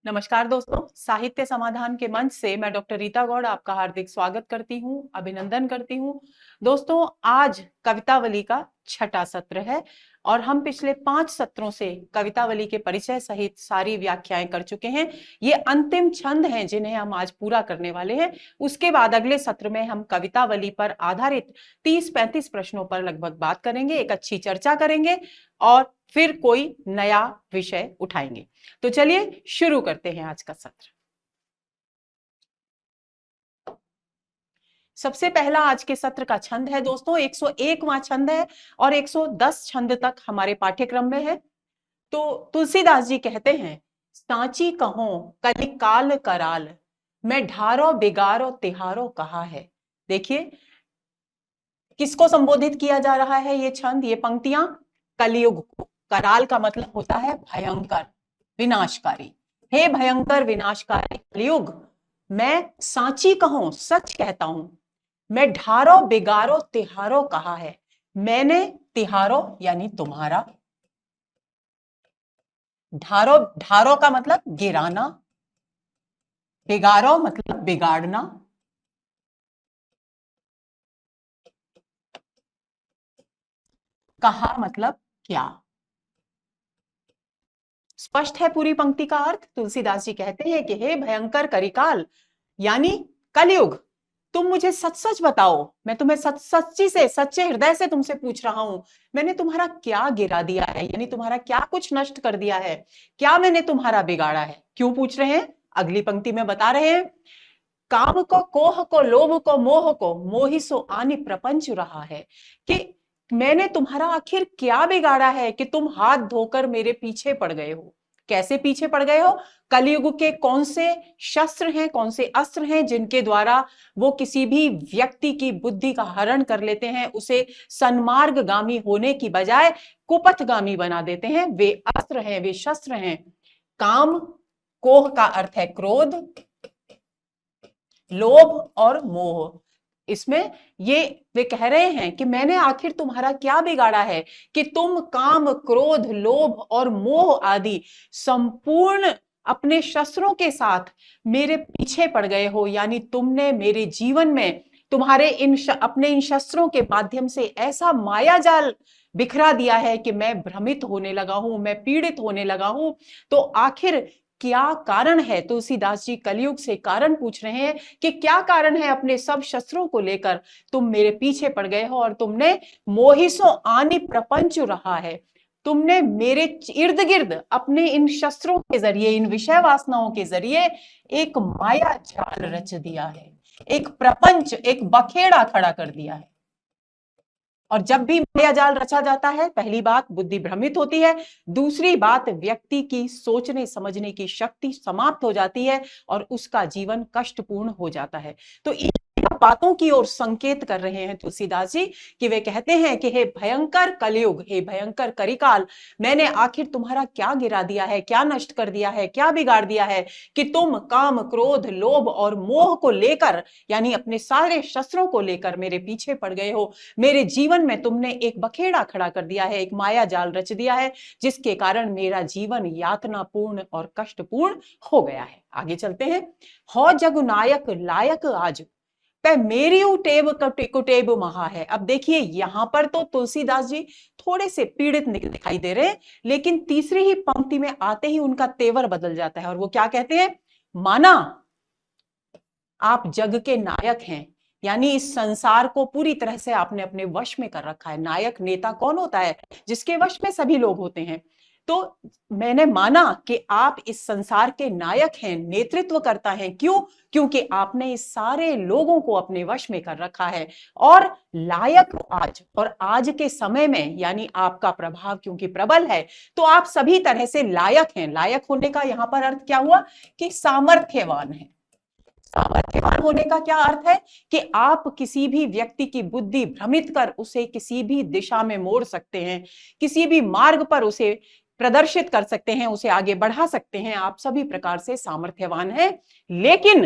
नमस्कार दोस्तों, साहित्य समाधान के मंच से मैं डॉक्टर रीता गौड़ आपका हार्दिक स्वागत करती हूँ, अभिनंदन करती हूँ। दोस्तों, आज कवितावली का छठा सत्र है और हम पिछले 5 सत्रों से कवितावली के परिचय सहित सारी व्याख्याएं कर चुके हैं। ये अंतिम छंद हैं जिन्हें हम आज पूरा करने वाले हैं। उसके बाद अगले सत्र में हम कवितावली पर आधारित 30-35 प्रश्नों पर लगभग बात करेंगे, एक अच्छी चर्चा करेंगे और फिर कोई नया विषय उठाएंगे। तो चलिए शुरू करते हैं आज का सत्र। सबसे पहला आज के सत्र का छंद है दोस्तों, 101वां छंद है और 110 छंद तक हमारे पाठ्यक्रम में है। तो तुलसीदास जी कहते हैं, सांची कहो कलि काल कराल, मैं ढारो बिगारो तिहारो कहा है। देखिए किसको संबोधित किया जा रहा है ये छंद, ये पंक्तियां कलयुग को। कराल का मतलब होता है भयंकर, विनाशकारी। हे भयंकर विनाशकारी कलयुग, मैं सांची कहूं, सच कहता हूं। मैं ढारो बिगारो तिहारो कहा है। मैंने तिहारो यानी तुम्हारा, ढारो ढारो का मतलब गिराना, बिगारो मतलब बिगाड़ना, कहा मतलब क्या। स्पष्ट है पूरी पंक्ति का अर्थ। तुलसीदास जी कहते हैं कि हे भयंकर करिकाल यानी कलयुग, तुम मुझे सच सच बताओ। मैं तुम्हें सच्ची से, सच्चे हृदय से तुमसे पूछ रहा हूं, मैंने तुम्हारा क्या गिरा दिया है, यानी तुम्हारा क्या कुछ नष्ट कर दिया है, क्या मैंने तुम्हारा बिगाड़ा है। क्यों पूछ रहे हैं, अगली पंक्ति में बता रहे हैं। काम को, कोह को, लोभ को, मोह को, मोहि सो आनि प्रपंच रहा है, कि मैंने तुम्हारा आखिर क्या बिगाड़ा है कि तुम हाथ धोकर मेरे पीछे पड़ गए हो। कैसे पीछे पड़ गए हो? कलयुग के कौन से शस्त्र हैं, कौन से अस्त्र हैं जिनके द्वारा वो किसी भी व्यक्ति की बुद्धि का हरण कर लेते हैं, उसे सन्मार्गगामी होने की बजाय कुपथगामी बना देते हैं। वे अस्त्र हैं, वे शस्त्र हैं काम। कोह का अर्थ है क्रोध, लोभ और मोह। इसमें ये वे कह रहे हैं कि मैंने आखिर तुम्हारा क्या बिगाड़ा है कि तुम काम, क्रोध, लोभ और मोह आदि संपूर्ण अपने शस्त्रों के साथ मेरे पीछे पड़ गए हो। यानी तुमने मेरे जीवन में तुम्हारे अपने इन शस्त्रों के माध्यम से ऐसा माया जाल बिखरा दिया है कि मैं भ्रमित होने लगा हूं, मैं पीड़ित होने लगा हूं। तो आखिर क्या कारण है? तुलसीदास जी कलयुग से कारण पूछ रहे हैं कि क्या कारण है अपने सब शस्त्रों को लेकर तुम मेरे पीछे पड़ गए हो और तुमने मोहिसो आनि प्रपंच रहा है, तुमने मेरे इर्द गिर्द अपने इन शस्त्रों के जरिए, इन विषय वासनाओं के जरिए एक माया जाल रच दिया है, एक प्रपंच, एक बखेड़ा खड़ा कर दिया है। और जब भी माया जाल रचा जाता है, पहली बात बुद्धि भ्रमित होती है, दूसरी बात व्यक्ति की सोचने समझने की शक्ति समाप्त हो जाती है और उसका जीवन कष्टपूर्ण हो जाता है। तो बातों की ओर संकेत कर रहे हैं तुलसीदास जी कि वे कहते हैं कि हे भयंकर कलयुग, हे भयंकर करिकाल, मैंने आखिर तुम्हारा क्या गिरा दिया है, क्या नष्ट कर दिया है, क्या बिगाड़ दिया है कि तुम काम, क्रोध, लोभ और मोह को लेकर, यानी अपने सारे शस्त्रों को लेकर मेरे पीछे पड़ गए हो। मेरे जीवन में तुमने एक बखेड़ा खड़ा कर दिया है, एक माया जाल रच दिया है, जिसके कारण मेरा जीवन यातनापूर्ण और कष्टपूर्ण हो गया है। आगे चलते हैं। हो जग नायक लायक आज, पे मेरी उटेब कुटेब महा है। अब देखिए यहां पर तो तुलसीदास जी थोड़े से पीड़ित दिखाई दे रहे हैं, लेकिन तीसरी ही पंक्ति में आते ही उनका तेवर बदल जाता है और वो क्या कहते हैं, माना आप जग के नायक हैं, यानी इस संसार को पूरी तरह से आपने अपने वश में कर रखा है। नायक, नेता कौन होता है? जिसके वश में सभी लोग होते हैं। तो मैंने माना कि आप इस संसार के नायक हैं, नेतृत्व करता है। क्यों? क्योंकि आपने इस सारे लोगों को अपने वश में कर रखा है। और लायक आज, और आज के समय में यानी आपका प्रभाव क्योंकि प्रबल है, तो आप सभी तरह से लायक हैं। लायक होने का यहां पर अर्थ क्या हुआ कि सामर्थ्यवान है। सामर्थ्यवान होने का क्या अर्थ है कि आप किसी भी व्यक्ति की बुद्धि भ्रमित कर उसे किसी भी दिशा में मोड़ सकते हैं, किसी भी मार्ग पर उसे प्रदर्शित कर सकते हैं, उसे आगे बढ़ा सकते हैं। आप सभी प्रकार से सामर्थ्यवान हैं। लेकिन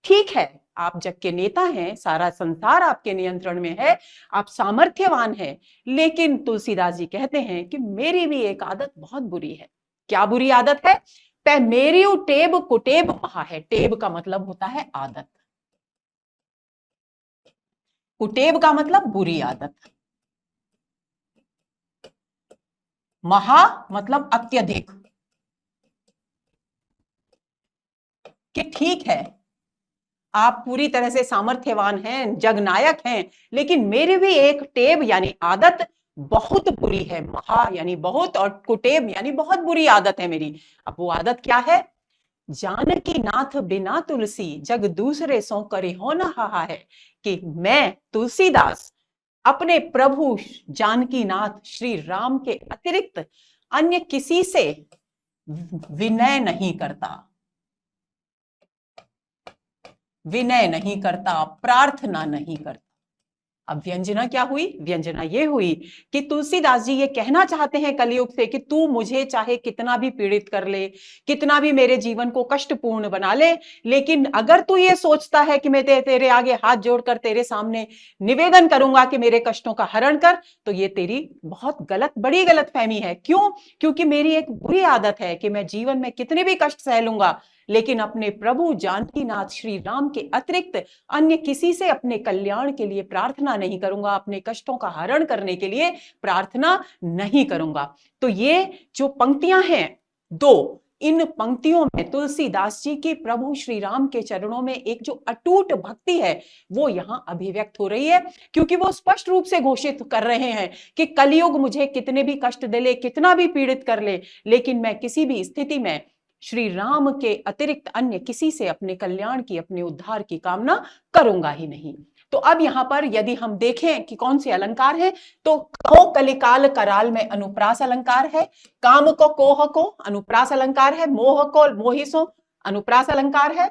ठीक है, आप जग के नेता हैं, सारा संसार आपके नियंत्रण में है, आप सामर्थ्यवान हैं, लेकिन तुलसीदास जी कहते हैं कि मेरी भी एक आदत बहुत बुरी है। क्या बुरी आदत है? पे मेरी टेब कुटेब महा है। टेब का मतलब होता है आदत, कुटेब का मतलब बुरी आदत, महा मतलब अत्यधिक। कि ठीक है, आप पूरी तरह से सामर्थ्यवान हैं, जगनायक हैं, लेकिन मेरी भी एक टेब यानी आदत बहुत बुरी है। महा यानी बहुत और कुटेब यानी बहुत बुरी आदत है मेरी। अब वो आदत क्या है? जानकी नाथ बिना तुलसी जग दूसरे सो करे हो न हाहा है। कि मैं तुलसीदास अपने प्रभु जानकी नाथ श्री राम के अतिरिक्त अन्य किसी से विनय नहीं करता, विनय नहीं करता, प्रार्थना नहीं करता। अब व्यंजना क्या हुई? व्यंजना ये हुई कि तुलसीदास जी ये कहना चाहते हैं कलयुग से कि तू मुझे चाहे कितना भी पीड़ित कर ले, कितना भी मेरे जीवन को कष्टपूर्ण बना ले, लेकिन अगर तू ये सोचता है कि मैं तेरे आगे हाथ जोड़कर तेरे सामने निवेदन करूंगा कि मेरे कष्टों का हरण कर, तो ये तेरी बहुत गलत, बड़ी गलत फहमी है। क्यों? क्योंकि मेरी एक बुरी आदत है कि मैं जीवन में कितने भी कष्ट सह लूंगा, लेकिन अपने प्रभु जानकीनाथ श्री राम के अतिरिक्त अन्य किसी से अपने कल्याण के लिए प्रार्थना नहीं करूंगा, अपने कष्टों का हरण करने के लिए प्रार्थना नहीं करूंगा। तो ये जो पंक्तियां हैं दो, इन पंक्तियों में तुलसीदास जी की प्रभु श्री राम के चरणों में एक जो अटूट भक्ति है वो यहां अभिव्यक्त हो रही है, क्योंकि वो स्पष्ट रूप से घोषित कर रहे हैं कि कलयुग मुझे कितने भी कष्ट दे ले, कितना भी पीड़ित कर ले, लेकिन मैं किसी भी स्थिति में श्री राम के अतिरिक्त अन्य किसी से अपने कल्याण की, अपने उद्धार की कामना करूंगा ही नहीं। तो अब यहां पर यदि हम देखें कि कौन से अलंकार है, तो कहो कलिकाल कराल में अनुप्रास अलंकार है, काम को कोह को अनुप्रास अलंकार है, मोह को मोहिसो अनुप्रास अलंकार है।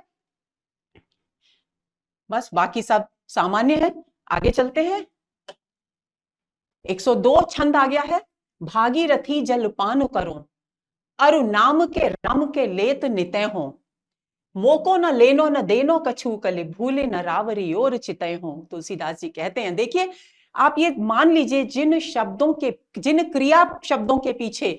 बस बाकी सब सामान्य है। आगे चलते हैं। 102 छंद आ गया है। भागीरथी जलपान करो अरु नाम के राम के लेत नितय हो, मोको न लेनो न देनो कछु कले भूले न रावरी और चितय हो। तुलसीदास जी कहते हैं, देखिए आप ये मान लीजिए जिन शब्दों के, जिन क्रिया शब्दों के पीछे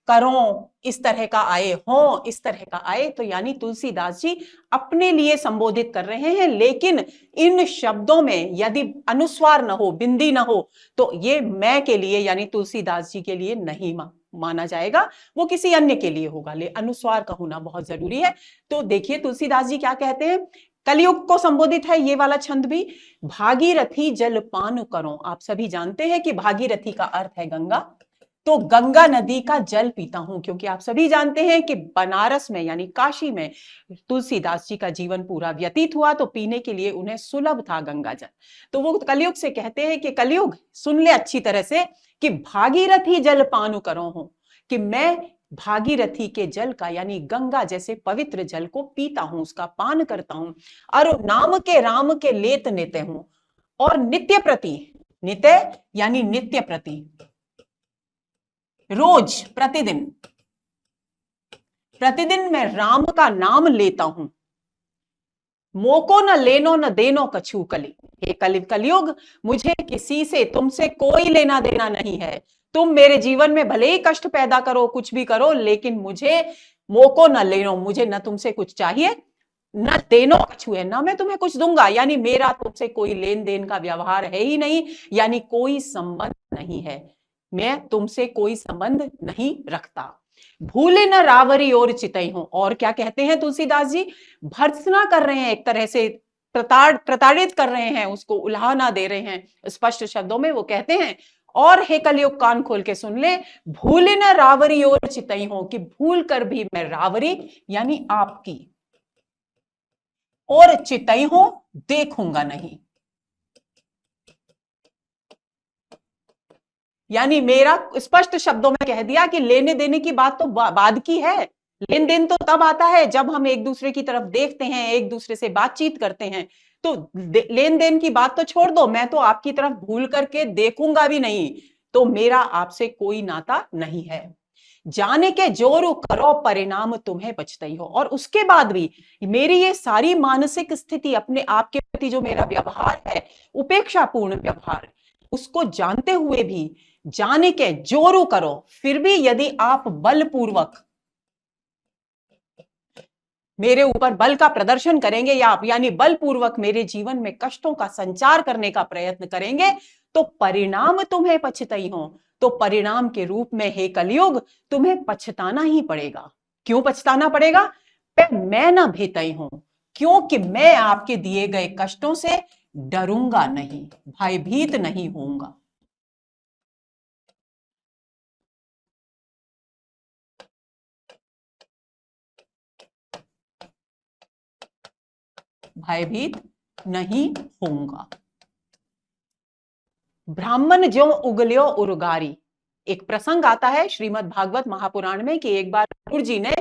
करो इस तरह का आए, हो इस तरह का आए, तो यानी तुलसीदास जी अपने लिए संबोधित कर रहे हैं, लेकिन इन शब्दों में यदि अनुस्वार न हो, बिंदी न हो, तो ये मैं के लिए यानी तुलसीदास जी के लिए नहीं माना जाएगा, वो किसी अन्य के लिए होगा। ले अनुस्वार का होना बहुत जरूरी है। तो देखिए तुलसीदास जी क्या कहते हैं, कलयुग को संबोधित है ये वाला छंद भी। भागीरथी जलपान करो, आप सभी जानते हैं कि भागीरथी का अर्थ है गंगा, तो गंगा नदी का जल पीता हूं, क्योंकि आप सभी जानते हैं कि बनारस में यानी काशी में तुलसीदास जी का जीवन पूरा व्यतीत हुआ, तो पीने के लिए उन्हें सुलभ था गंगा जल। तो वो कलयुग से कहते हैं कि कलयुग सुन ले अच्छी तरह से कि भागीरथी जल पान करो हूं, कि मैं भागीरथी के जल का यानी गंगा जैसे पवित्र जल को पीता हूं, उसका पान करता हूं, और नाम के राम के लेत नित्य हूं, और नित्य प्रति, नित्य यानी नित्य प्रति, रोज प्रतिदिन, प्रतिदिन मैं राम का नाम लेता हूं। मोको न लेनो न देनो कछु कली, हे कलयुग मुझे किसी से, तुमसे कोई लेना देना नहीं है। तुम मेरे जीवन में भले ही कष्ट पैदा करो, कुछ भी करो, लेकिन मुझे मोको न लेनो, मुझे न तुमसे कुछ चाहिए, न देनो कछु है, ना मैं तुम्हें कुछ दूंगा, यानी मेरा तुमसे कोई लेन देन का व्यवहार है ही नहीं, यानी कोई संबंध नहीं है, मैं तुमसे कोई संबंध नहीं रखता। भूले न रावरी और चितई हूं। और क्या कहते हैं तुलसीदास जी, भर्त्सना कर रहे हैं, एक तरह से प्रताड़ित कर रहे हैं, उसको उल्हाना दे रहे हैं। स्पष्ट शब्दों में वो कहते हैं, और हे कलयुग कान खोल के सुन ले, भूले न रावरी और चितई हो, कि भूल कर भी मैं रावरी यानी आपकी और चितई हो देखूंगा नहीं, यानी मेरा स्पष्ट शब्दों में कह दिया कि लेने देने की बात तो बाद की है, लेन देन तो तब आता है जब हम एक दूसरे की तरफ देखते हैं, एक दूसरे से बातचीत करते हैं। तो लेन देन की बात तो छोड़ दो, मैं तो आपकी तरफ भूल करके देखूंगा भी नहीं, तो मेरा आपसे कोई नाता नहीं है। जाने के जोर करो परिणाम तुम्हें बचते हो। और उसके बाद भी मेरी ये सारी मानसिक स्थिति, अपने आप के प्रति जो मेरा व्यवहार है, उपेक्षापूर्ण व्यवहार, उसको जानते हुए भी, जाने के जोरू करो, फिर भी यदि आप बलपूर्वक मेरे ऊपर बल का प्रदर्शन करेंगे या यानी बलपूर्वक मेरे जीवन में कष्टों का संचार करने का प्रयत्न करेंगे तो परिणाम तुम्हें पछताई हो। तो परिणाम के रूप में हे कलयुग तुम्हें पछताना ही पड़ेगा। क्यों पछताना पड़ेगा? मैं ना भेतई हूं, क्योंकि मैं आपके दिए गए कष्टों से डरूंगा नहीं, भयभीत नहीं होऊंगा। भयभीत नहीं होऊंगा। ब्राह्मण ज्यों उगल्यो उर्गारी। एक प्रसंग आता है श्रीमद् भागवत महापुराण में कि एक बार गरुड़ जी ने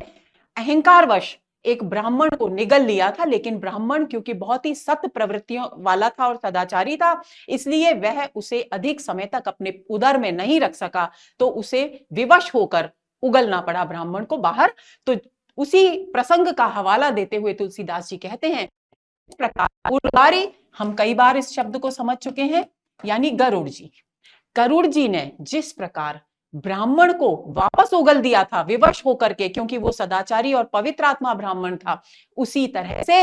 अहंकारवश एक ब्राह्मण को निगल लिया था, लेकिन ब्राह्मण क्योंकि बहुत ही सत प्रवृत्तियों वाला था और सदाचारी था, इसलिए वह उसे अधिक समय तक अपने उदर में नहीं रख सका, तो उसे विवश होकर उगलना पड़ा ब्राह्मण को बाहर। तो उसी प्रसंग का हवाला देते हुए तुलसीदास जी कहते हैं, इस प्रकार उर्गारी, हम कई बार इस शब्द को समझ चुके हैं, यानी गरुड़ जी ने जिस प्रकार ब्राह्मण को वापस उगल दिया था विवश होकर के, क्योंकि वो सदाचारी और पवित्र आत्मा ब्राह्मण था, उसी तरह से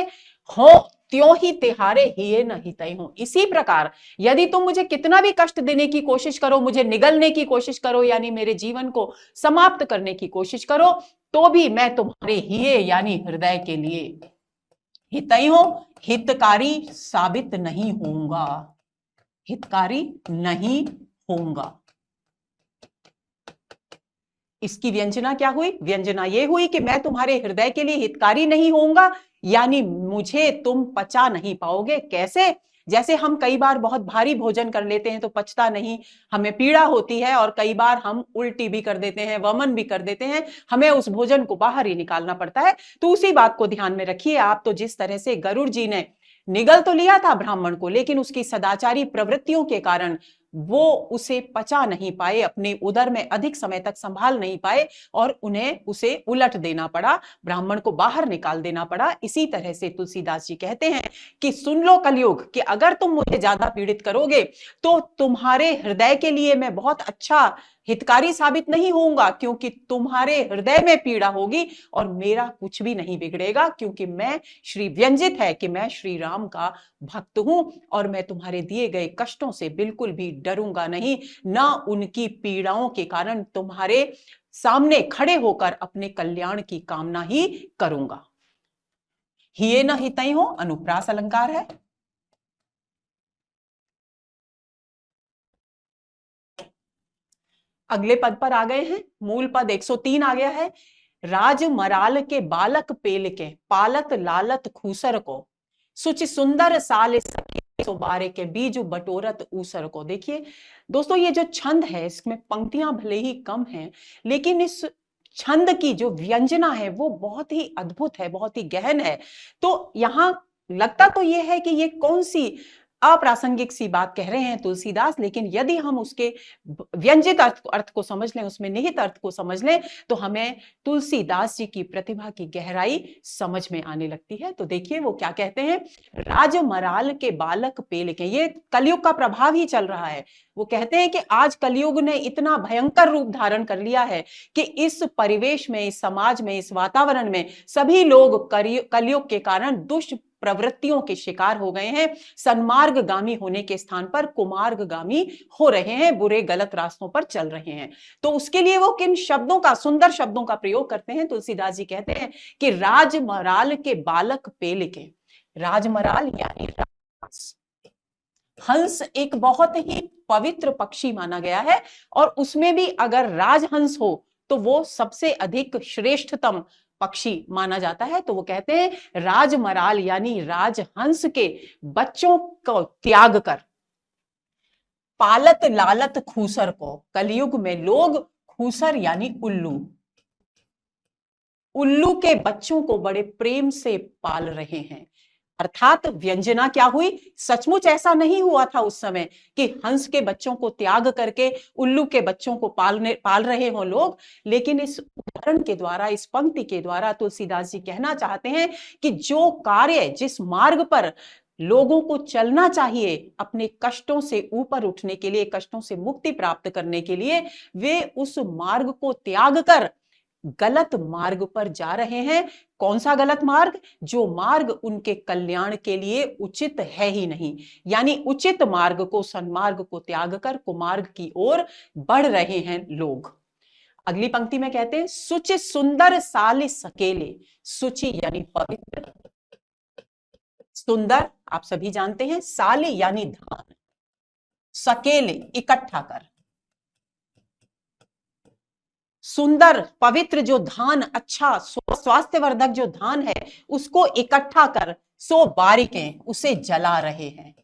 हो त्यों ही तिहारे हिये न हितई हो। इसी प्रकार यदि तुम मुझे कितना भी कष्ट देने की कोशिश करो, मुझे निगलने की कोशिश करो, यानी मेरे जीवन को समाप्त करने की कोशिश करो, तो भी मैं तुम्हारे हिये यानी हृदय के लिए हितई हो, हितकारी साबित नहीं होऊंगा, हितकारी नहीं होऊंगा। इसकी व्यंजना क्या हुई? व्यंजना यह हुई कि मैं तुम्हारे हृदय के लिए हितकारी नहीं होऊंगा, यानी मुझे तुम पचा नहीं पाओगे। कैसे? जैसे हम कई बार बहुत भारी भोजन कर लेते हैं तो पचता नहीं, हमें पीड़ा होती है, और कई बार हम उल्टी भी कर देते हैं, वमन भी कर देते हैं, हमें उस भोजन को बाहर ही निकालना पड़ता है। तो उसी बात को ध्यान में रखिए आप। तो जिस तरह से गरुड़ जी ने निगल तो लिया था ब्राह्मण को, लेकिन उसकी सदाचारी प्रवृत्तियों के कारण वो उसे पचा नहीं पाए, अपने उदर में अधिक समय तक संभाल नहीं पाए, और उन्हें उसे उलट देना पड़ा, ब्राह्मण को बाहर निकाल देना पड़ा। इसी तरह से तुलसीदास जी कहते हैं कि सुन लो कलयुग, कि अगर तुम मुझे ज्यादा पीड़ित करोगे तो तुम्हारे हृदय के लिए मैं बहुत अच्छा हितकारी साबित नहीं होऊंगा, क्योंकि तुम्हारे हृदय में पीड़ा होगी और मेरा कुछ भी नहीं बिगड़ेगा, क्योंकि मैं श्री व्यंजित है कि मैं श्री राम का भक्त हूं, और मैं तुम्हारे दिए गए कष्टों से बिल्कुल भी डरूंगा नहीं, ना उनकी पीड़ाओं के कारण तुम्हारे सामने खड़े होकर अपने कल्याण की कामना ही करूंगा। हिये न हितई हो अनुप्रास अलंकार है। अगले पद पर आ गए हैं, मूल पद 103 आ गया है। राज मराल के बालक पेल के पालत लालत खूसर को, सुच सुंदर साल सोबारे के बीज बटोरत ऊसर को। देखिए दोस्तों, ये जो छंद है इसमें पंक्तियां भले ही कम हैं, लेकिन इस छंद की जो व्यंजना है वो बहुत ही अद्भुत है, बहुत ही गहन है। तो यहां लगता तो ये है कि ये कौन सी अप्रासंगिक सी बात कह रहे हैं तुलसीदास, लेकिन यदि हम उसके व्यंजित अर्थ को समझ लें, उसमें निहित अर्थ को समझ लें, तो हमें तुलसीदास जी की प्रतिभा की गहराई समझ में आने लगती है। तो देखिए वो क्या कहते हैं, राजमराल के बालक पेल के, ये कलयुग का प्रभाव ही चल रहा है। वो कहते हैं कि आज कलयुग ने इतना भयंकर रूप धारण कर लिया है कि इस परिवेश में, इस समाज में, इस वातावरण में सभी लोग कलयुग के कारण दुष्ट प्रवृत्तियों के शिकार हो गए हैं, सन्मार्गगामी होने के स्थान पर कुमार्गगामी हो रहे हैं, बुरे गलत रास्तों पर चल रहे हैं। तो उसके लिए वो किन शब्दों का, सुंदर शब्दों का प्रयोग करते हैं? तुलसीदास जी कहते हैं कि राजमराल के बालक पेल के। राजमराल यानी हंस एक बहुत ही पवित्र पक्षी माना गया है, और उसमें भी अगर राजहंस हो तो वो सबसे अधिक श्रेष्ठतम पक्षी माना जाता है। तो वो कहते हैं राजमराल यानी राजहंस के बच्चों को त्याग कर पालत लालत खूसर को, कलयुग में लोग खूसर यानी उल्लू, उल्लू के बच्चों को बड़े प्रेम से पाल रहे हैं। अर्थात व्यंजना क्या हुई, सचमुच ऐसा नहीं हुआ था उस समय कि हंस के बच्चों को त्याग करके उल्लू के बच्चों को पाल रहे हो लोग, लेकिन इस उदाहरण के द्वारा, इस पंक्ति के द्वारा तुलसीदास जी कहना चाहते हैं कि जो कार्य, जिस मार्ग पर लोगों को चलना चाहिए अपने कष्टों से ऊपर उठने के लिए, कष्टों से मुक्ति प्राप्त करने के लिए, वे उस मार्ग को त्याग कर गलत मार्ग पर जा रहे हैं। कौन सा गलत मार्ग? जो मार्ग उनके कल्याण के लिए उचित है ही नहीं, यानी उचित मार्ग को, सन्मार्ग को त्याग कर कुमार्ग की ओर बढ़ रहे हैं लोग। अगली पंक्ति में कहते हैं, सुचि सुंदर साल सकेले। सुचि यानी पवित्र, सुंदर आप सभी जानते हैं, साले यानी धान, सकेले इकट्ठा कर। सुंदर पवित्र जो धान, अच्छा स्वास्थ्यवर्धक जो धान है, उसको इकट्ठा कर, सो बारीकें उसे जला रहे हैं।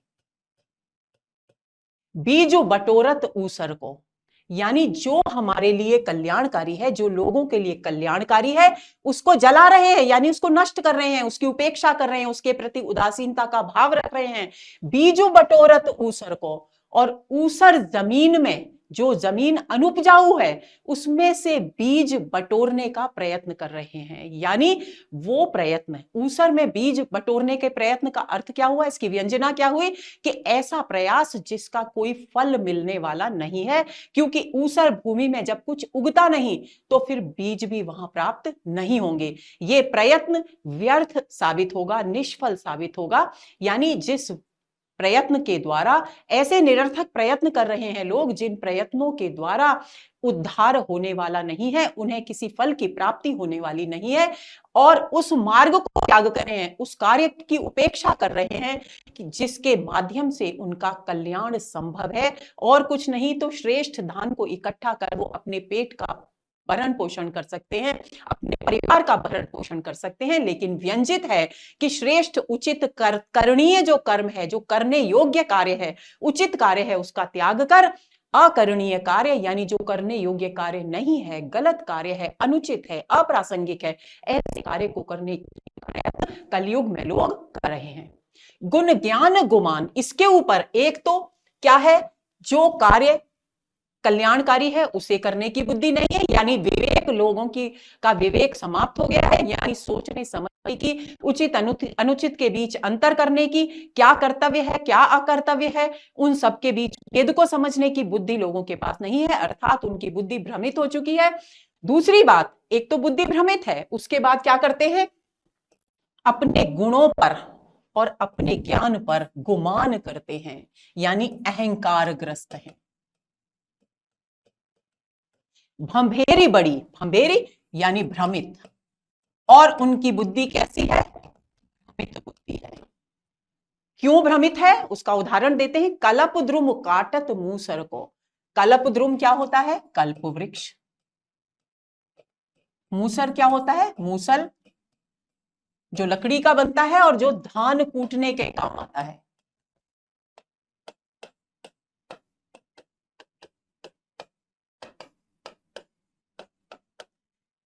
बीजो बटोरत ऊसर को, यानी जो हमारे लिए कल्याणकारी है, जो लोगों के लिए कल्याणकारी है, उसको जला रहे हैं, यानी उसको नष्ट कर रहे हैं, उसकी उपेक्षा कर रहे हैं, उसके प्रति उदासीनता का भाव रख रहे हैं। बीजो बटोरत ऊसर को, और ऊसर जमीन में, जो जमीन अनुपजाऊ है, उसमें से बीज बटोरने का प्रयत्न कर रहे हैं। यानी वो प्रयत्न, ऊसर में बीज बटोरने के प्रयत्न का अर्थ क्या हुआ, इसकी व्यंजना क्या हुई कि ऐसा प्रयास जिसका कोई फल मिलने वाला नहीं है, क्योंकि ऊसर भूमि में जब कुछ उगता नहीं तो फिर बीज भी वहां प्राप्त नहीं होंगे। ये प्रयत्न व्यर्थ साबित होगा, निष्फल साबित होगा। यानी जिस प्रयत्न के द्वारा, ऐसे निरर्थक प्रयत्न कर रहे हैं लोग जिन प्रयत्नों के द्वारा उद्धार होने वाला नहीं है, उन्हें किसी फल की प्राप्ति होने वाली नहीं है, और उस मार्ग को त्याग कर रहे हैं, उस कार्य की उपेक्षा कर रहे हैं कि जिसके माध्यम से उनका कल्याण संभव है, और कुछ नहीं तो श्रेष्ठ धान को इकट्ठा कर वो अपने पेट का भरण पोषण कर सकते हैं, अपने परिवार का भरण पोषण कर सकते हैं। लेकिन व्यंजित है कि श्रेष्ठ उचित करणीय जो कर्म है, जो करने योग्य कार्य है, उचित कार्य है, उसका त्याग कर अकरणीय कार्य, यानी जो करने योग्य कार्य नहीं है, गलत कार्य है, अनुचित है, अप्रासंगिक है, ऐसे कार्य को करने की प्रयत्न कलयुग में लोग कर रहे हैं। गुण ज्ञान गुमान, इसके ऊपर एक तो क्या है, जो कार्य कल्याणकारी है उसे करने की बुद्धि नहीं है, यानी विवेक, लोगों की का विवेक समाप्त हो गया है, यानी सोचने समझने की, उचित अनुचित के बीच अंतर करने की, क्या कर्तव्य है क्या अकर्तव्य है, उन सब के बीच भेद को समझने की बुद्धि लोगों के पास नहीं है, अर्थात उनकी बुद्धि भ्रमित हो चुकी है। दूसरी बात, एक तो बुद्धि भ्रमित है, उसके बाद क्या करते हैं, अपने गुणों पर और अपने ज्ञान पर गुमान करते हैं, यानी अहंकारग्रस्त हैं। भंभेरी बड़ी, भंभेरी यानी भ्रमित, और उनकी बुद्धि कैसी है, भ्रमित बुद्धि है। क्यों भ्रमित है, उसका उदाहरण देते हैं, कल्प द्रुम काटत मूसर को। कल्प द्रुम क्या होता है, कल्प वृक्ष। मूसर क्या होता है, मूसल जो लकड़ी का बनता है और जो धान कूटने के काम आता है।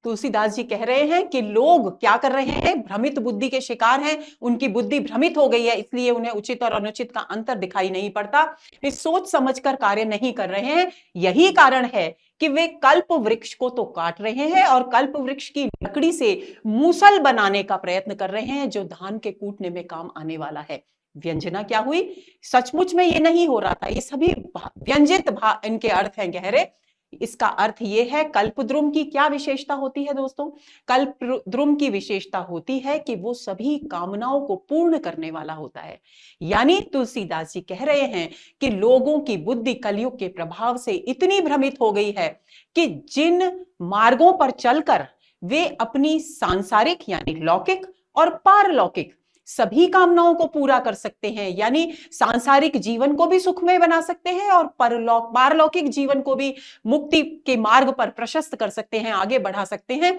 तुलसीदास जी कह रहे हैं कि लोग क्या कर रहे हैं, भ्रमित बुद्धि के शिकार हैं, उनकी बुद्धि भ्रमित हो गई है, इसलिए उन्हें उचित और अनुचित का अंतर दिखाई नहीं पड़ता, वे सोच समझकर कार्य नहीं कर रहे हैं। यही कारण है कि वे कल्प वृक्ष को तो काट रहे हैं और कल्प वृक्ष की लकड़ी से मूसल बनाने का प्रयत्न कर रहे हैं, जो धान के कूटने में काम आने वाला है। व्यंजना क्या हुई, सचमुच में ये नहीं हो रहा था, ये सभी व्यंजित इनके अर्थ हैं गहरे। इसका अर्थ यह है, कल्पद्रुम की क्या विशेषता होती है दोस्तों, कल्पद्रुम की विशेषता होती है कि वो सभी कामनाओं को पूर्ण करने वाला होता है। यानी तुलसीदास जी कह रहे हैं कि लोगों की बुद्धि कलयुग के प्रभाव से इतनी भ्रमित हो गई है कि जिन मार्गों पर चलकर वे अपनी सांसारिक यानी लौकिक और पारलौकिक सभी कामनाओं को पूरा कर सकते हैं, यानी सांसारिक जीवन को भी सुखमय बना सकते हैं और पारलौकिक जीवन को भी मुक्ति के मार्ग पर प्रशस्त कर सकते हैं, आगे बढ़ा सकते हैं,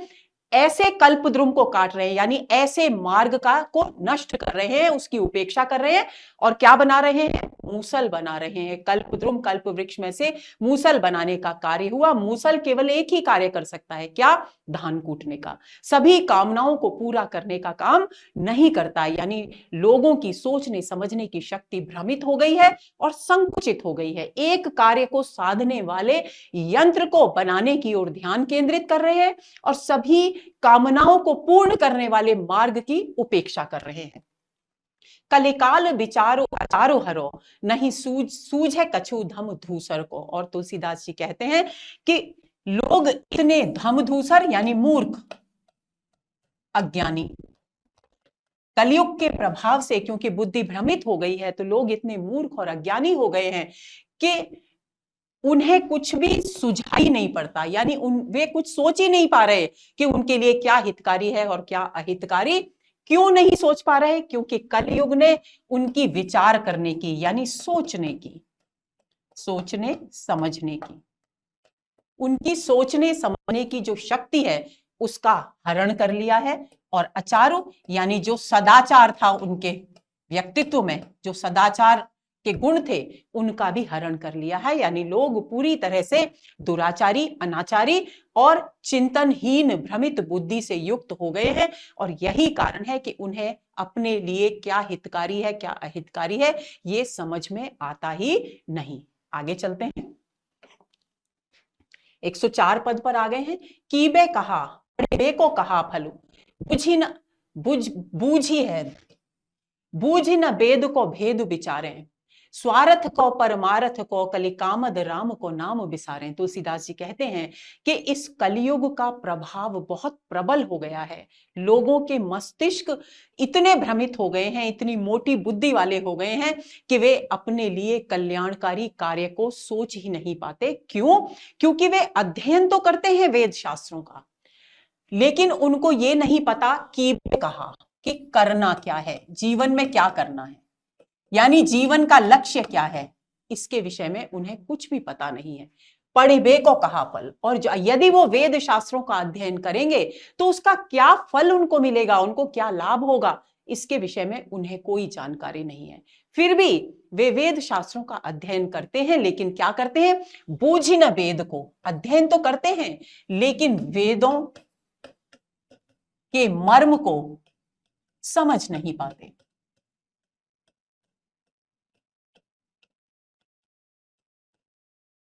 ऐसे कल्पद्रुम को काट रहे हैं, यानी ऐसे मार्ग का को नष्ट कर रहे हैं, उसकी उपेक्षा कर रहे हैं, और क्या बना रहे हैं, मूसल बना रहे हैं। कल्पद्रुम कल्प वृक्ष में से मूसल बनाने का कार्य हुआ। मूसल केवल एक ही कार्य कर सकता है, क्या, धान कूटने का, सभी कामनाओं को पूरा करने का काम नहीं करता। यानी लोगों की सोचने समझने की शक्ति भ्रमित हो गई है और संकुचित हो गई है, एक कार्य को साधने वाले यंत्र को बनाने की ओर ध्यान केंद्रित कर रहे हैं और सभी कामनाओं को पूर्ण करने वाले मार्ग की उपेक्षा कर रहे हैं। कलिकाल विचारो आचारो हरो, नहीं सूझ है कछु धम धूसर को। और तुलसीदास जी कहते हैं कि लोग इतने धमधूसर यानी मूर्ख, अज्ञानी, कलयुग के प्रभाव से क्योंकि बुद्धि भ्रमित हो गई है तो लोग इतने मूर्ख और अज्ञानी हो गए हैं कि उन्हें कुछ भी सुझाई नहीं पड़ता, यानी वे कुछ सोच ही नहीं पा रहे कि उनके लिए क्या हितकारी है और क्या अहितकारी। क्यों नहीं सोच पा रहे? क्योंकि कलयुग ने उनकी विचार करने की यानी सोचने समझने की, उनकी सोचने समझने की जो शक्ति है उसका हरण कर लिया है। और अचारु यानी जो सदाचार था उनके व्यक्तित्व में, जो सदाचार के गुण थे उनका भी हरण कर लिया है। यानी लोग पूरी तरह से दुराचारी, अनाचारी और चिंतनहीन, भ्रमित बुद्धि से युक्त हो गए हैं। और यही कारण है कि उन्हें अपने लिए क्या हितकारी है, क्या अहितकारी है, ये समझ में आता ही नहीं। आगे चलते हैं, 104 पद पर आ गए हैं। कीबे कहा, बे को कहा फलु, बुझी न बूझी है, बूझी न वेद को भेद विचारें, स्वार्थ को परमार्थ को कलि कामद राम को नाम विसारें। तुलसीदास जी कहते हैं कि इस कलयुग का प्रभाव बहुत प्रबल हो गया है। लोगों के मस्तिष्क इतने भ्रमित हो गए हैं, इतनी मोटी बुद्धि वाले हो गए हैं कि वे अपने लिए कल्याणकारी कार्य को सोच ही नहीं पाते। क्यों? क्योंकि वे अध्ययन तो करते हैं वेद शास्त्रों का, लेकिन उनको ये नहीं पता कि कहा कि करना क्या है, जीवन में क्या करना है, यानी जीवन का लक्ष्य क्या है, इसके विषय में उन्हें कुछ भी पता नहीं है। पढ़े बे को कहा फल, और यदि वो वेद शास्त्रों का अध्ययन करेंगे तो उसका क्या फल उनको मिलेगा, उनको क्या लाभ होगा, इसके विषय में उन्हें कोई जानकारी नहीं है। फिर भी वे वेद शास्त्रों का अध्ययन करते हैं, लेकिन क्या करते हैं? बूझी न वेद को, अध्ययन तो करते हैं लेकिन वेदों के मर्म को समझ नहीं पाते।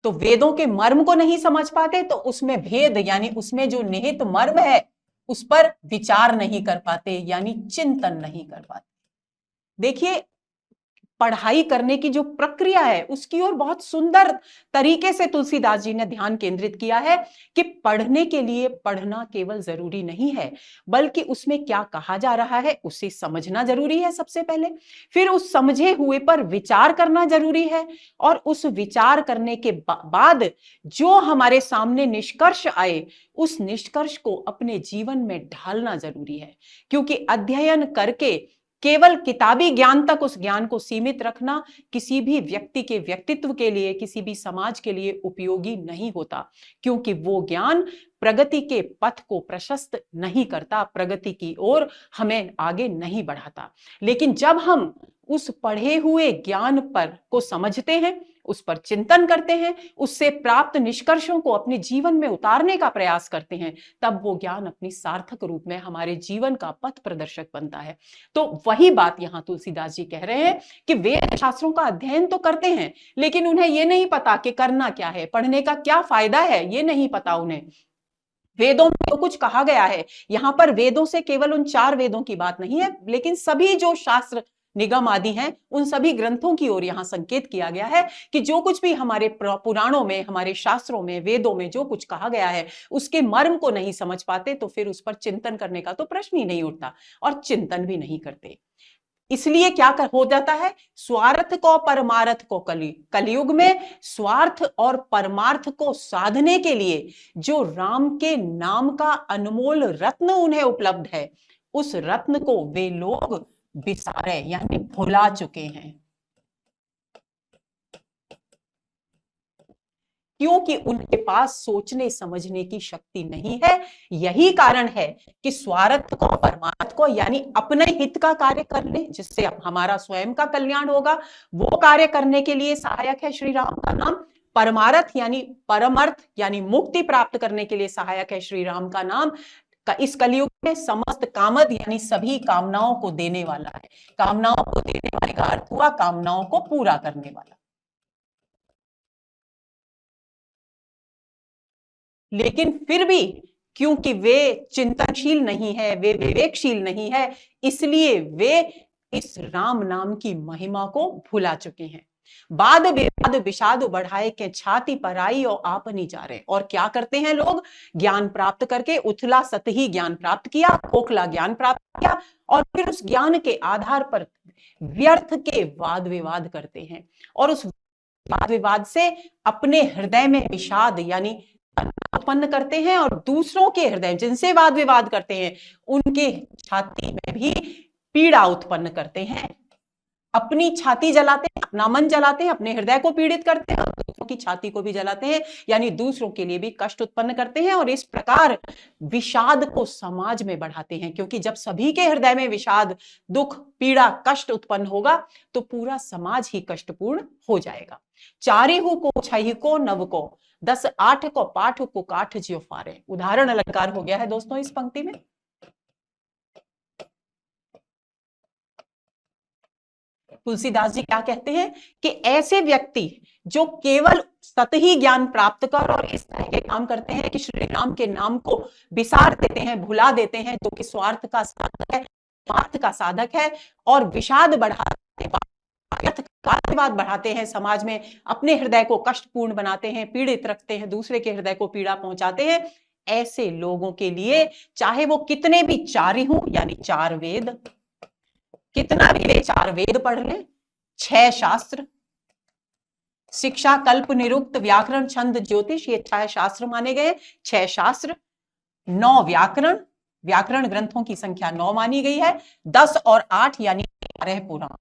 तो वेदों के मर्म को नहीं समझ पाते तो उसमें भेद यानी उसमें जो निहित मर्म है उस पर विचार नहीं कर पाते, यानी चिंतन नहीं कर पाते। देखिए, पढ़ाई करने की जो प्रक्रिया है उसकी ओर बहुत सुंदर तरीके से तुलसीदास जी ने ध्यान केंद्रित किया है कि पढ़ने के लिए पढ़ना केवल जरूरी नहीं है, बल्कि उसमें क्या कहा जा रहा है उसे समझना जरूरी है सबसे पहले, फिर उस समझे हुए पर विचार करना जरूरी है, और उस विचार करने के बाद जो हमारे सामने निष्कर्ष आए उस निष्कर्ष को अपने जीवन में ढालना जरूरी है। क्योंकि अध्ययन करके केवल किताबी ज्ञान तक उस ज्ञान को सीमित रखना किसी भी व्यक्ति के व्यक्तित्व के लिए, किसी भी समाज के लिए उपयोगी नहीं होता, क्योंकि वो ज्ञान प्रगति के पथ को प्रशस्त नहीं करता, प्रगति की ओर हमें आगे नहीं बढ़ाता। लेकिन जब हम उस पढ़े हुए ज्ञान पर को समझते हैं, उस पर चिंतन करते हैं, उससे प्राप्त निष्कर्षों को अपने जीवन में उतारने का प्रयास करते हैं, तब वो ज्ञान अपनी सार्थक रूप में हमारे जीवन का पथ प्रदर्शक बनता है। तो वही बात यहां तुलसीदास जी कह रहे हैं कि वेद शास्त्रों का अध्ययन तो करते हैं लेकिन उन्हें यह नहीं पता कि करना क्या है, पढ़ने का क्या फायदा है, ये नहीं पता उन्हें। वेदों में तो कुछ कहा गया है, यहां पर वेदों से केवल उन 4 वेदों की बात नहीं है, लेकिन सभी जो शास्त्र निगम आदि हैं उन सभी ग्रंथों की ओर यहां संकेत किया गया है कि जो कुछ भी हमारे पुराणों में, हमारे शास्त्रों में, वेदों में जो कुछ कहा गया है उसके मर्म को नहीं समझ पाते तो फिर उस पर चिंतन करने का तो प्रश्न ही नहीं उठता, और चिंतन भी नहीं करते। इसलिए क्या हो जाता है? स्वार्थ को परमार्थ को, कलयुग में स्वार्थ और परमार्थ को साधने के लिए जो राम के नाम का अनमोल रत्न उन्हें उपलब्ध है, उस रत्न को वे लोग बिसारे यानी भुला चुके हैं, क्योंकि उनके पास सोचने समझने की शक्ति नहीं है। यही कारण है कि स्वार्थ को, परमार्थ को यानी अपने हित का कार्य करने जिससे हमारा स्वयं का कल्याण होगा, वो कार्य करने के लिए सहायक है श्री राम का नाम। परमार्थ यानी परमर्थ यानी मुक्ति प्राप्त करने के लिए सहायक है श्री राम का नाम। इस कलयुग में समस्त कामद यानी सभी कामनाओं को देने वाला है। कामनाओं को देने वाले का अर्थ हुआ कामनाओं को पूरा करने वाला। लेकिन फिर भी क्योंकि वे चिंतनशील नहीं है, वे विवेकशील नहीं है, इसलिए वे इस राम नाम की महिमा को भुला चुके हैं। वाद विवाद विषाद बढ़ाए के छाती पर आई और आप नहीं जा रहे। और क्या करते हैं लोग, ज्ञान प्राप्त करके उथला सतही ज्ञान प्राप्त किया, खोखला ज्ञान प्राप्त किया, और फिर उस ज्ञान के आधार पर व्यर्थ के वाद विवाद करते हैं, और उस वाद विवाद से अपने हृदय में विषाद यानी उत्पन्न करते हैं, और दूसरों के हृदय जिनसे वाद विवाद करते हैं उनके छाती में भी पीड़ा उत्पन्न करते हैं। अपनी छाती जलाते हैं, अपना मन जलाते हैं, अपने हृदय को पीड़ित करते हैं, और दूसरों की छाती को भी जलाते हैं, यानी दूसरों के लिए भी कष्ट उत्पन्न करते हैं, और इस प्रकार विषाद को समाज में बढ़ाते हैं। क्योंकि जब सभी के हृदय में विषाद, दुख, पीड़ा, कष्ट उत्पन्न होगा तो पूरा समाज ही कष्टपूर्ण हो जाएगा। चारिहु को छही को नव को 10 8 को पाठ को काठ ज्यों फारे। उदाहरण अलंकार हो गया है दोस्तों इस पंक्ति में। तुलसीदास जी क्या कहते हैं कि ऐसे व्यक्ति जो केवल सतही ज्ञान प्राप्त कर और इस तरह के काम करते हैं कि श्री राम के नाम को विसार देते हैं, भुला देते हैं, जो कि स्वार्थ का साधक है, स्वार्थ का साधक है, और विषाद बढ़ाते वाद बढ़ाते हैं समाज में, अपने हृदय को कष्टपूर्ण बनाते हैं, पीड़ित रखते हैं, दूसरे के हृदय को पीड़ा पहुंचाते हैं। ऐसे लोगों के लिए चाहे वो कितने भी चारी हों, यानी 4 वेद, कितना भी वे 4 वेद पढ़ लें, 6 शास्त्र, शिक्षा, कल्प, निरुक्त, व्याकरण, छंद, ज्योतिष, ये 6 शास्त्र माने गए। 6 शास्त्र, 9 व्याकरण, व्याकरण ग्रंथों की संख्या 9 मानी गई है, 10 और 8 यानी 12 पुराण।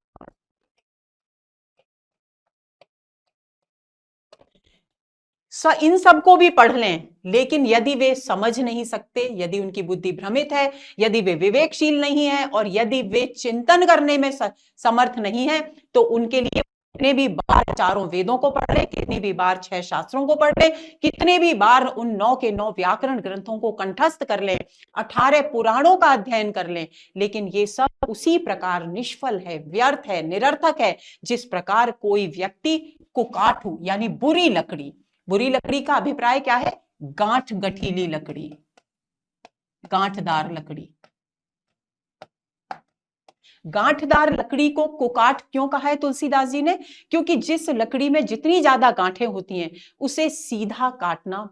इन सबको भी पढ़ लें, लेकिन यदि वे समझ नहीं सकते, यदि उनकी बुद्धि भ्रमित है, यदि वे विवेकशील नहीं है, और यदि वे चिंतन करने में समर्थ नहीं है, तो उनके लिए कितने भी बार 4 वेदों को पढ़ ले, कितनी भी बार 6 शास्त्रों को पढ़ ले, कितने भी बार उन 9 के 9 व्याकरण ग्रंथों को कंठस्थ कर ले, 18 पुराणों का अध्ययन कर ले, लेकिन ये सब उसी प्रकार निष्फल है, व्यर्थ है, निरर्थक है, जिस प्रकार कोई व्यक्ति कुकाठू यानी बुरी लकड़ी, बुरी लकड़ी का अभिप्राय क्या है, गांठ गठीली लकड़ी, गांठदार लकड़ी। गांठदार लकड़ी को कुकाठ क्यों कहा है तुलसीदास जी ने? क्योंकि जिस लकड़ी में जितनी ज्यादा गांठें होती हैं उसे सीधा काटना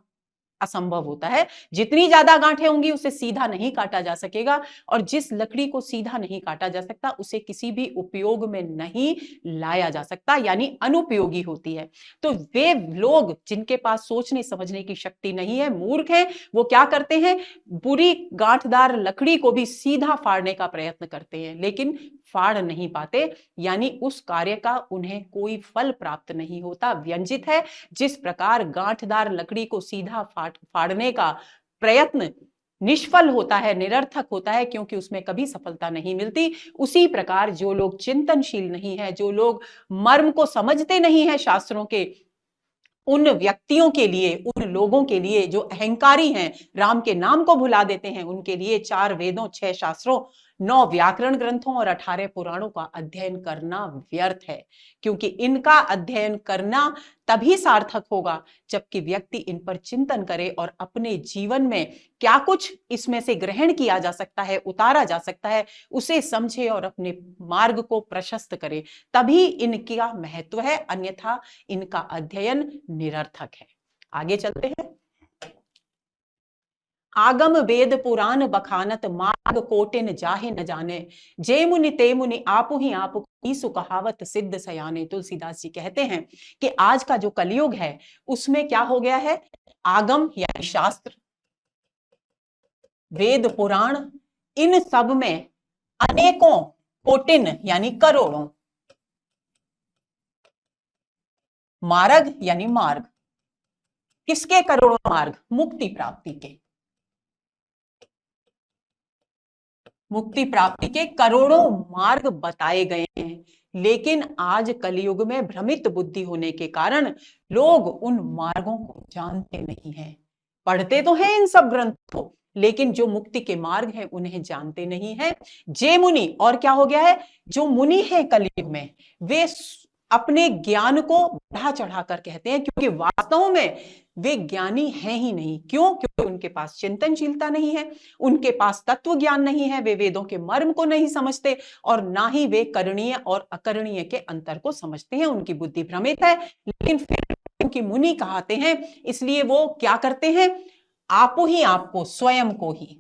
असंभव होता है। जितनी ज्यादा गांठें होंगी उसे सीधा नहीं काटा जा सकेगा, और जिस लकड़ी को सीधा नहीं काटा जा सकता उसे किसी भी उपयोग में नहीं लाया जा सकता, यानी अनुपयोगी होती है। तो वे लोग जिनके पास सोचने समझने की शक्ति नहीं है, मूर्ख हैं, वो क्या करते हैं, बुरी गांठदार लकड़ी को भी सीधा फाड़ने का प्रयत्न करते हैं, लेकिन फाड़ नहीं पाते, यानी उस कार्य का उन्हें कोई फल प्राप्त नहीं होता, व्यंजित है। जिस प्रकार गांठदार लकड़ी को सीधा फाड़ने का प्रयत्न निष्फल होता है, निरर्थक होता है, क्योंकि उसमें कभी सफलता नहीं मिलती, उसी प्रकार जो लोग चिंतनशील नहीं है, जो लोग मर्म को समझते नहीं है शास्त्रों के, उन व्यक्तियों के लिए, उन लोगों के लिए जो अहंकारी हैं, राम के नाम को भुला देते हैं, उनके लिए 4 वेदों, 6 शास्त्रों, 9 व्याकरण ग्रंथों और 18 पुराणों का अध्ययन करना व्यर्थ है। क्योंकि इनका अध्ययन करना तभी सार्थक होगा जबकि व्यक्ति इन पर चिंतन करे और अपने जीवन में क्या कुछ इसमें से ग्रहण किया जा सकता है, उतारा जा सकता है, उसे समझे और अपने मार्ग को प्रशस्त करे, तभी इनका महत्व है, अन्यथा इनका अध्ययन निरर्थक है। आगे चलते हैं। आगम वेद पुराण बखानत मार्ग कोटिन जाहे न जाने, जे मुनि ते मुनि आपु ही आपु ईसु कहावत सिद्ध सयाने। तुलसीदास जी कहते हैं कि आज का जो कलयुग है उसमें क्या हो गया है, आगम यानी शास्त्र, वेद पुराण, इन सब में अनेकों, कोटिन यानी करोड़ों, मार्ग यानी मार्ग, किसके करोड़ों मार्ग, मुक्ति प्राप्ति के, मुक्ति प्राप्ति के करोड़ों मार्ग बताए गए हैं। लेकिन आज कलयुग में भ्रमित बुद्धि होने के कारण लोग उन मार्गों को जानते नहीं हैं। पढ़ते तो हैं इन सब ग्रंथों, लेकिन जो मुक्ति के मार्ग हैं उन्हें जानते नहीं है। जे मुनि, और क्या हो गया है, जो मुनि हैं कलयुग में वे अपने ज्ञान को बढ़ा चढ़ाकर कहते हैं, क्योंकि वास्तव में वे ज्ञानी हैं ही नहीं। क्यों? क्योंकि उनके पास चिंतनशीलता नहीं है, उनके पास तत्व ज्ञान नहीं है, वे वेदों के मर्म को नहीं समझते और ना ही वे करणीय और अकरणीय के अंतर को समझते हैं। उनकी बुद्धि भ्रमित है, लेकिन फिर उनकी मुनि कहते हैं, इसलिए वो क्या करते हैं? आपो ही आपको, स्वयं को ही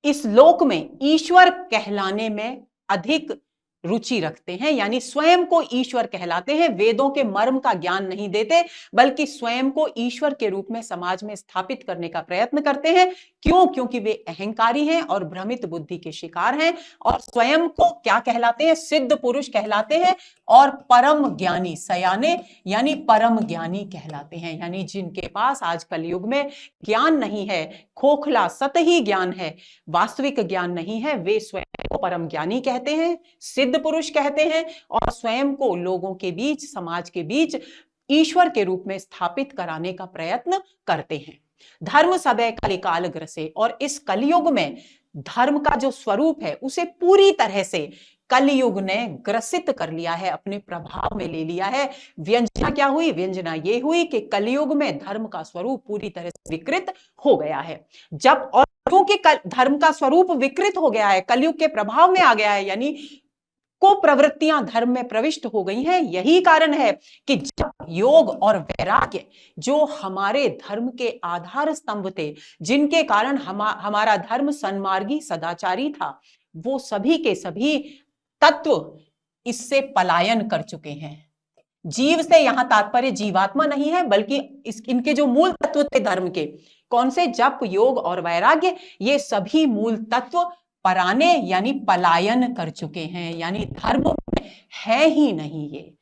इस लोक में ईश्वर कहलाने में अधिक रुचि रखते हैं, यानी स्वयं को ईश्वर कहलाते हैं। वेदों के मर्म का ज्ञान नहीं देते, बल्कि स्वयं को ईश्वर के रूप में समाज में स्थापित करने का प्रयत्न करते हैं। क्यों? क्योंकि वे अहंकारी हैं और भ्रमित बुद्धि के शिकार हैं, और स्वयं को क्या कहलाते हैं? सिद्ध पुरुष कहलाते हैं, और परम ज्ञानी, सयाने यानी परम ज्ञानी कहलाते हैं। यानी जिनके पास आज कलयुग में ज्ञान नहीं है, खोखला सतही ज्ञान है, वास्तविक ज्ञान नहीं है, वे स्वयं को परम ज्ञानी कहते हैं, सिद्ध पुरुष कहते हैं, और स्वयं को लोगों के बीच, समाज के बीच ईश्वर के रूप में स्थापित कराने का प्रयत्न करते हैं। धर्म सबै कलिकाल ग्रसे, और इस कलयुग में धर्म का जो स्वरूप है उसे पूरी तरह से कलयुग ने ग्रसित कर लिया है, अपने प्रभाव में ले लिया है। व्यंजना क्या हुई? व्यंजना ये हुई कि कलयुग में धर्म का स्वरूप पूरी तरह से विकृत हो गया है। जब और क्योंकि धर्म का स्वरूप विकृत हो गया है, कलयुग के प्रभाव में आ गया है, यानी को प्रवृत्तियां धर्म में प्रविष्ट हो गई हैं, यही कारण है कि जब योग और वैराग्य, जो हमारे धर्म के आधार स्तंभ थे, जिनके कारण हमारा धर्म सन्मार्गी सदाचारी था, वो सभी के सभी तत्व इससे पलायन कर चुके हैं। जीव से यहां तात्पर्य जीवात्मा नहीं है, बल्कि इनके जो मूल तत्व थे धर्म के, कौन से? जप, योग और वैराग्य, ये सभी मूल तत्व पराने यानी पलायन कर चुके हैं, यानी धर्म है ही नहीं। ये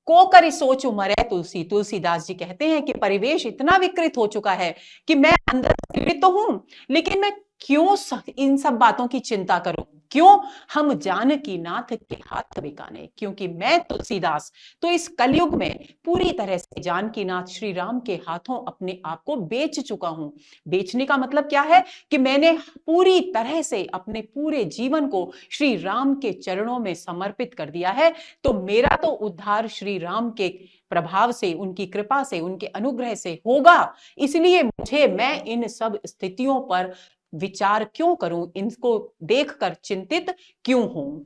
को करी सोच मरे तुलसी, तुलसीदास जी कहते हैं कि परिवेश इतना विकृत हो चुका है कि मैं अंदर पीड़ित तो हूं, लेकिन मैं क्यों इन सब बातों की चिंता करूं? क्यों? हम जानकी नाथ के हाथ बिकाने, क्योंकि मैं तुलसीदास तो इस कलयुग में पूरी तरह से जानकी नाथ श्री राम के हाथों अपने आप को बेच चुका हूं। बेचने का मतलब क्या है? कि मैंने पूरी तरह से अपने पूरे जीवन को श्री राम के चरणों में समर्पित कर दिया है। तो मेरा तो उद्धार श्री राम के प्रभाव से, उनकी कृपा से, उनके अनुग्रह से होगा। इसलिए मैं इन सब स्थितियों पर विचार क्यों करूं, इनको देखकर चिंतित क्यों हूं?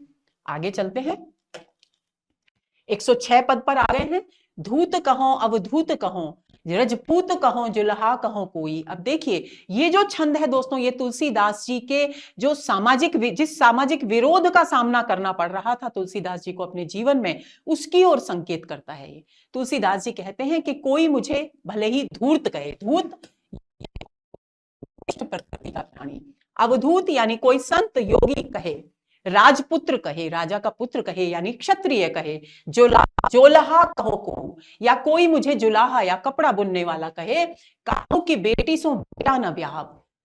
आगे चलते हैं, 106 पद पर आ गए हैं। धूत कहो अवधूत कहो, रजपूत कहो जुल्हा कहो कोई। अब देखिए, ये जो छंद है दोस्तों, ये तुलसीदास जी के जो जिस सामाजिक विरोध का सामना करना पड़ रहा था तुलसीदास जी को अपने जीवन में, उसकी ओर संकेत करता है। ये तुलसीदास जी कहते हैं कि कोई मुझे भले ही धूर्त कहे, धूत प्रकृति का प्राणी, अवधूत यानी कोई संत योगी कहे, राजपुत्र कहे, राजा का पुत्र कहे यानी क्षत्रिय कहे, जोलहा कहो को, या कोई मुझे जुलाहा या कपड़ा बुनने वाला कहे, काहू की बेटी सो बेटा न ब्याह,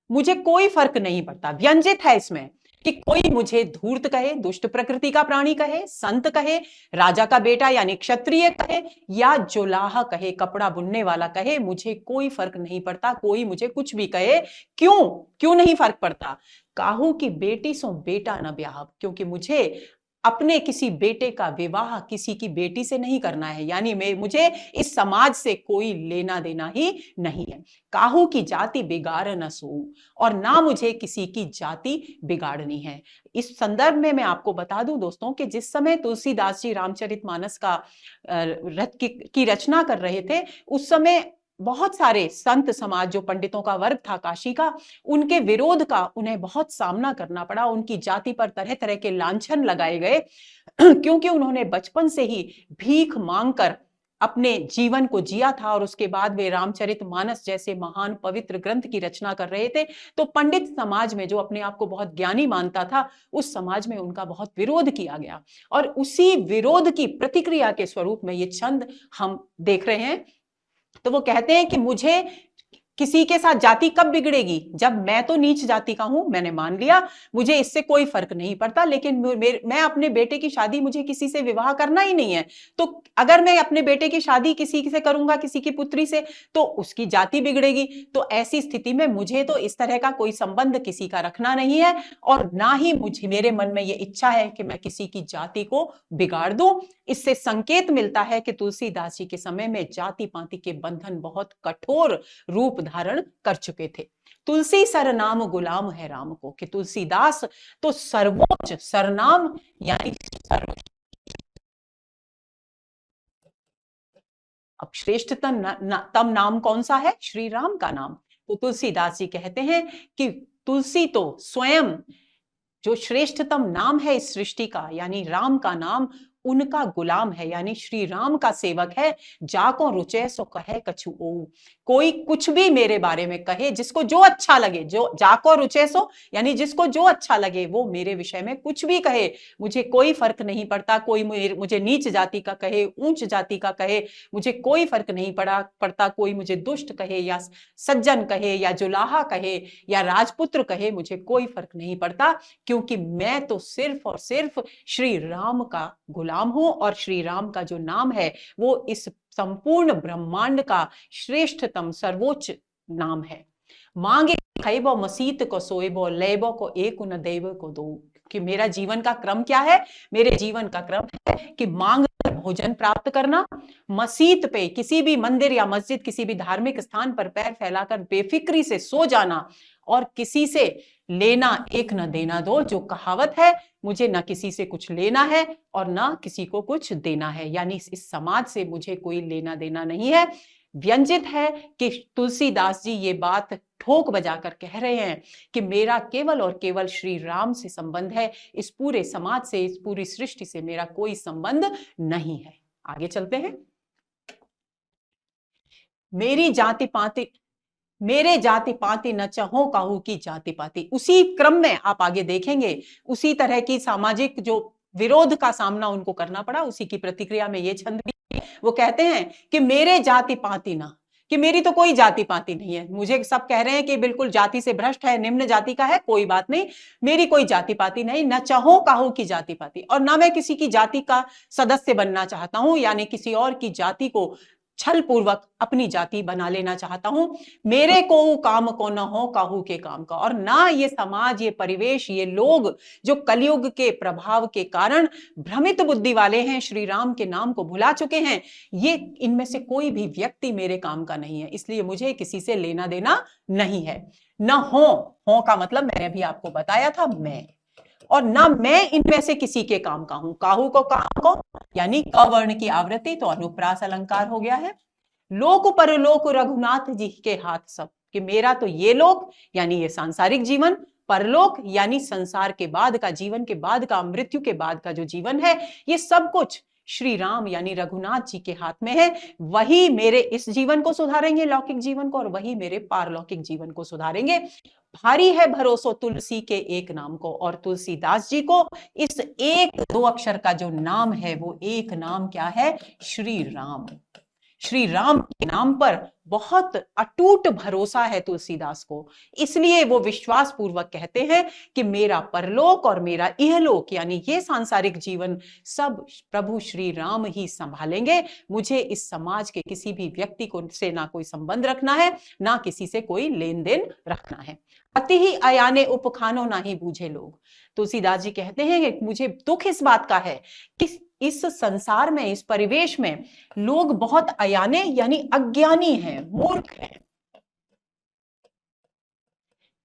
मुझे कोई फर्क नहीं पड़ता। व्यंजित है इसमें कि कोई मुझे धूर्त कहे, दुष्ट प्रकृति का प्राणी कहे, संत कहे, राजा का बेटा यानी क्षत्रिय कहे, या जोलाहा कहे, कपड़ा बुनने वाला कहे, मुझे कोई फर्क नहीं पड़ता। कोई मुझे कुछ भी कहे, क्यों नहीं फर्क पड़ता? काहू की बेटी सो बेटा न ब्याह, क्योंकि मुझे अपने किसी बेटे का विवाह किसी की बेटी से नहीं करना है, यानी मुझे इस समाज से कोई लेना देना ही नहीं है। काहू की जाति बिगाड़ न सो, और ना मुझे किसी की जाति बिगाड़नी है। इस संदर्भ में मैं आपको बता दूं दोस्तों कि जिस समय तुलसीदास जी रामचरितमानस का की रचना कर रहे थे, उस समय बहुत सारे संत समाज, जो पंडितों का वर्ग था काशी का, उनके विरोध का उन्हें बहुत सामना करना पड़ा। उनकी जाति पर तरह तरह के लांछन लगाए गए क्योंकि उन्होंने बचपन से ही भीख मांगकर अपने जीवन को जिया था, और उसके बाद वे रामचरितमानस जैसे महान पवित्र ग्रंथ की रचना कर रहे थे। तो पंडित समाज में, जो अपने आप को बहुत ज्ञानी मानता था, उस समाज में उनका बहुत विरोध किया गया, और उसी विरोध की प्रतिक्रिया के स्वरूप में ये छंद हम देख रहे हैं। तो वो कहते हैं कि मुझे किसी के साथ जाति कब बिगड़ेगी? जब मैं तो नीच जाति का हूं, मैंने मान लिया, मुझे इससे कोई फर्क नहीं पड़ता, लेकिन मैं अपने बेटे की शादी, मुझे किसी से विवाह करना ही नहीं है। तो अगर मैं अपने बेटे की शादी किसी से करूंगा, किसी की पुत्री से, तो उसकी जाति बिगड़ेगी। तो ऐसी स्थिति में मुझे तो इस तरह का कोई संबंध किसी का रखना नहीं है, और ना ही मुझे, मेरे मन में यह इच्छा है कि मैं किसी की जाति को बिगाड़ दूं। इससे संकेत मिलता है कि तुलसीदास जी के समय में जाति पाति के बंधन बहुत कठोर रूप धारण कर चुके थे। तुलसी सरनाम गुलाम है राम को, कि तुलसीदास तो सर्वोच्च सरनाम यानी अब श्रेष्ठतम तम नाम कौन सा है? श्री राम का नाम। तो तुलसीदास जी कहते हैं कि तुलसी तो स्वयं जो श्रेष्ठतम नाम है इस सृष्टि का, यानी राम का नाम, उनका गुलाम है, यानी श्री राम का सेवक है। जाको रुचे सो कहे कछु ओ, कोई कुछ भी मेरे बारे में कहे, जिसको जो अच्छा लगे, जो जाको रुचे सो यानी जिसको जो अच्छा लगे वो मेरे विषय में कुछ भी कहे, मुझे कोई फर्क नहीं पड़ता। कोई मुझे नीच जाति का कहे, ऊंच जाति का कहे, मुझे कोई फर्क नहीं पड़ता। कोई मुझे दुष्ट कहे या सज्जन कहे या जुलाहा कहे या राजपुत्र कहे, मुझे कोई फर्क नहीं पड़ता, क्योंकि मैं तो सिर्फ और सिर्फ श्री राम का गुलाम हूं, और श्री राम का जो नाम है वो इस संपूर्ण ब्रह्मांड का श्रेष्ठतम सर्वोच्च नाम है। मांगे खैबो मसीत को सोएबो, लेबो को एक न देव को दो। कि मेरा जीवन का क्रम क्या है? मेरे जीवन का क्रम है कि मांग भोजन प्राप्त करना, मसीत पे, किसी भी मंदिर या मस्जिद, किसी भी धार्मिक स्थान पर पैर फैलाकर बेफिक्री से सो जाना, और किसी से लेना एक न देना दो, जो कहावत है, मुझे ना किसी से कुछ लेना है और ना किसी को कुछ देना है, यानी इस समाज से मुझे कोई लेना देना नहीं है। व्यंजित है कि तुलसीदास जी ये बात ठोक बजाकर कह रहे हैं कि मेरा केवल और केवल श्री राम से संबंध है, इस पूरे समाज से, इस पूरी सृष्टि से मेरा कोई संबंध नहीं है। आगे चलते हैं। मेरी जाति पाति, मेरे जाति पाति न चाहो काहू की जाति पाति। उसी क्रम में आप आगे देखेंगे, उसी तरह की सामाजिक जो विरोध का सामना उनको करना पड़ा, उसी की प्रतिक्रिया में ये छंद भी, वो कहते हैं कि मेरे जाति पाति ना, कि मेरी तो कोई जाति पाति नहीं है। मुझे सब कह रहे हैं कि बिल्कुल जाति से भ्रष्ट है, निम्न जाति का है, कोई बात नहीं, मेरी कोई जाति पाति नहीं, न चाहो काहू की जाति पाति, और ना मैं किसी की जाति का सदस्य बनना चाहता हूं, यानी किसी और की जाति को छल पूर्वक अपनी जाति बना लेना चाहता हूं। मेरे को काम को न हो काहू के काम का, और ना ये समाज, ये परिवेश, ये लोग जो कलयुग के प्रभाव के कारण भ्रमित बुद्धि वाले हैं, श्री राम के नाम को भुला चुके हैं, ये इनमें से कोई भी व्यक्ति मेरे काम का नहीं है, इसलिए मुझे किसी से लेना देना नहीं है। न हो का मतलब मैंने भी आपको बताया था, मैं, और ना मैं इनमें से किसी के काम का हूं। काहू को काम को यानी कवर्ण की आवृत्ति, तो अनुप्रास अलंकार हो गया है। लोक परलोक रघुनाथ जी के हाथ सब, कि मेरा तो ये लोक यानी ये सांसारिक जीवन, परलोक यानी संसार के बाद का जीवन, के बाद का, मृत्यु के बाद का जो जीवन है, ये सब कुछ श्री राम यानी रघुनाथ जी के हाथ में है। वही मेरे इस जीवन को सुधारेंगे, लौकिक जीवन को, और वही मेरे पारलौकिक जीवन को सुधारेंगे। भारी है भरोसो तुलसी के एक नाम को, और तुलसीदास जी को इस एक दो अक्षर का जो नाम है, वो एक नाम क्या है? श्री राम। श्री राम के नाम पर बहुत अटूट भरोसा है तुलसीदास को, इसलिए वो विश्वास पूर्वक कहते हैं कि मेरा परलोक और मेरा इहलोक यानी ये सांसारिक जीवन सब प्रभु श्री राम ही संभालेंगे। मुझे इस समाज के किसी भी व्यक्ति को से ना कोई संबंध रखना है, ना किसी से कोई लेन देन रखना है। अति ही अयाने उपखानो ना ही बूझे लोग। तुलसीदास जी कहते हैं कि मुझे दुख इस बात का है कि इस संसार में, इस परिवेश में लोग बहुत अयाने यानी अज्ञानी हैं, मूर्ख हैं।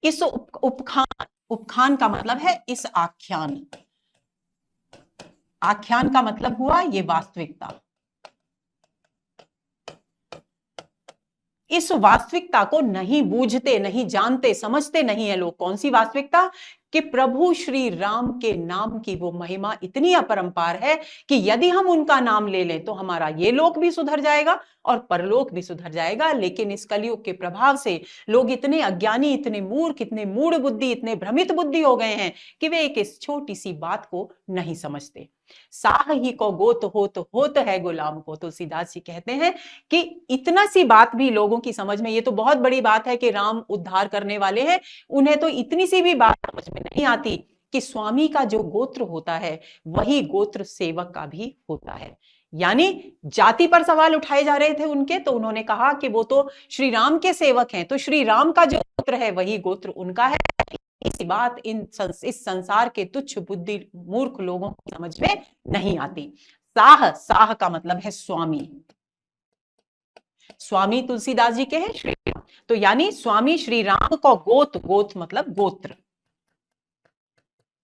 इस उपखान का मतलब है इस आख्यान, आख्यान का मतलब हुआ ये वास्तविकता। इस वास्तविकता को नहीं बूझते, नहीं जानते, समझते नहीं है लोग। कौन सी वास्तविकता? कि प्रभु श्री राम के नाम की वो महिमा इतनी अपरंपार है कि यदि हम उनका नाम ले लें तो हमारा ये लोक भी सुधर जाएगा और परलोक भी सुधर जाएगा। लेकिन इस कलयुग के प्रभाव से लोग इतने अज्ञानी, इतने मूर्ख, इतने मूढ़ बुद्धि, इतने भ्रमित बुद्धि हो गए हैं कि वे एक इस छोटी सी बात को नहीं समझते। साह ही को गोत होत है गुलाम को। तुलसीदास जी कहते हैं कि इतना सी बात भी लोगों की समझ में, ये तो बहुत बड़ी बात है कि राम उद्धार करने वाले हैं, उन्हें तो इतनी सी भी बात समझ में नहीं आती कि स्वामी का जो गोत्र होता है वही गोत्र सेवक का भी होता है। यानी जाति पर सवाल उठाए जा रहे थे उनके, तो उन्होंने कहा कि वो तो श्री राम के सेवक हैं, तो श्री राम का जो गोत्र है वही गोत्र उनका है। इसी बात इस संसार के तुच्छ बुद्धि मूर्ख लोगों की समझ में नहीं आती। साह, साह का मतलब है स्वामी। स्वामी तुलसीदास जी के हैं श्री राम, तो यानी स्वामी श्री राम को गोत, गोत मतलब गोत्र,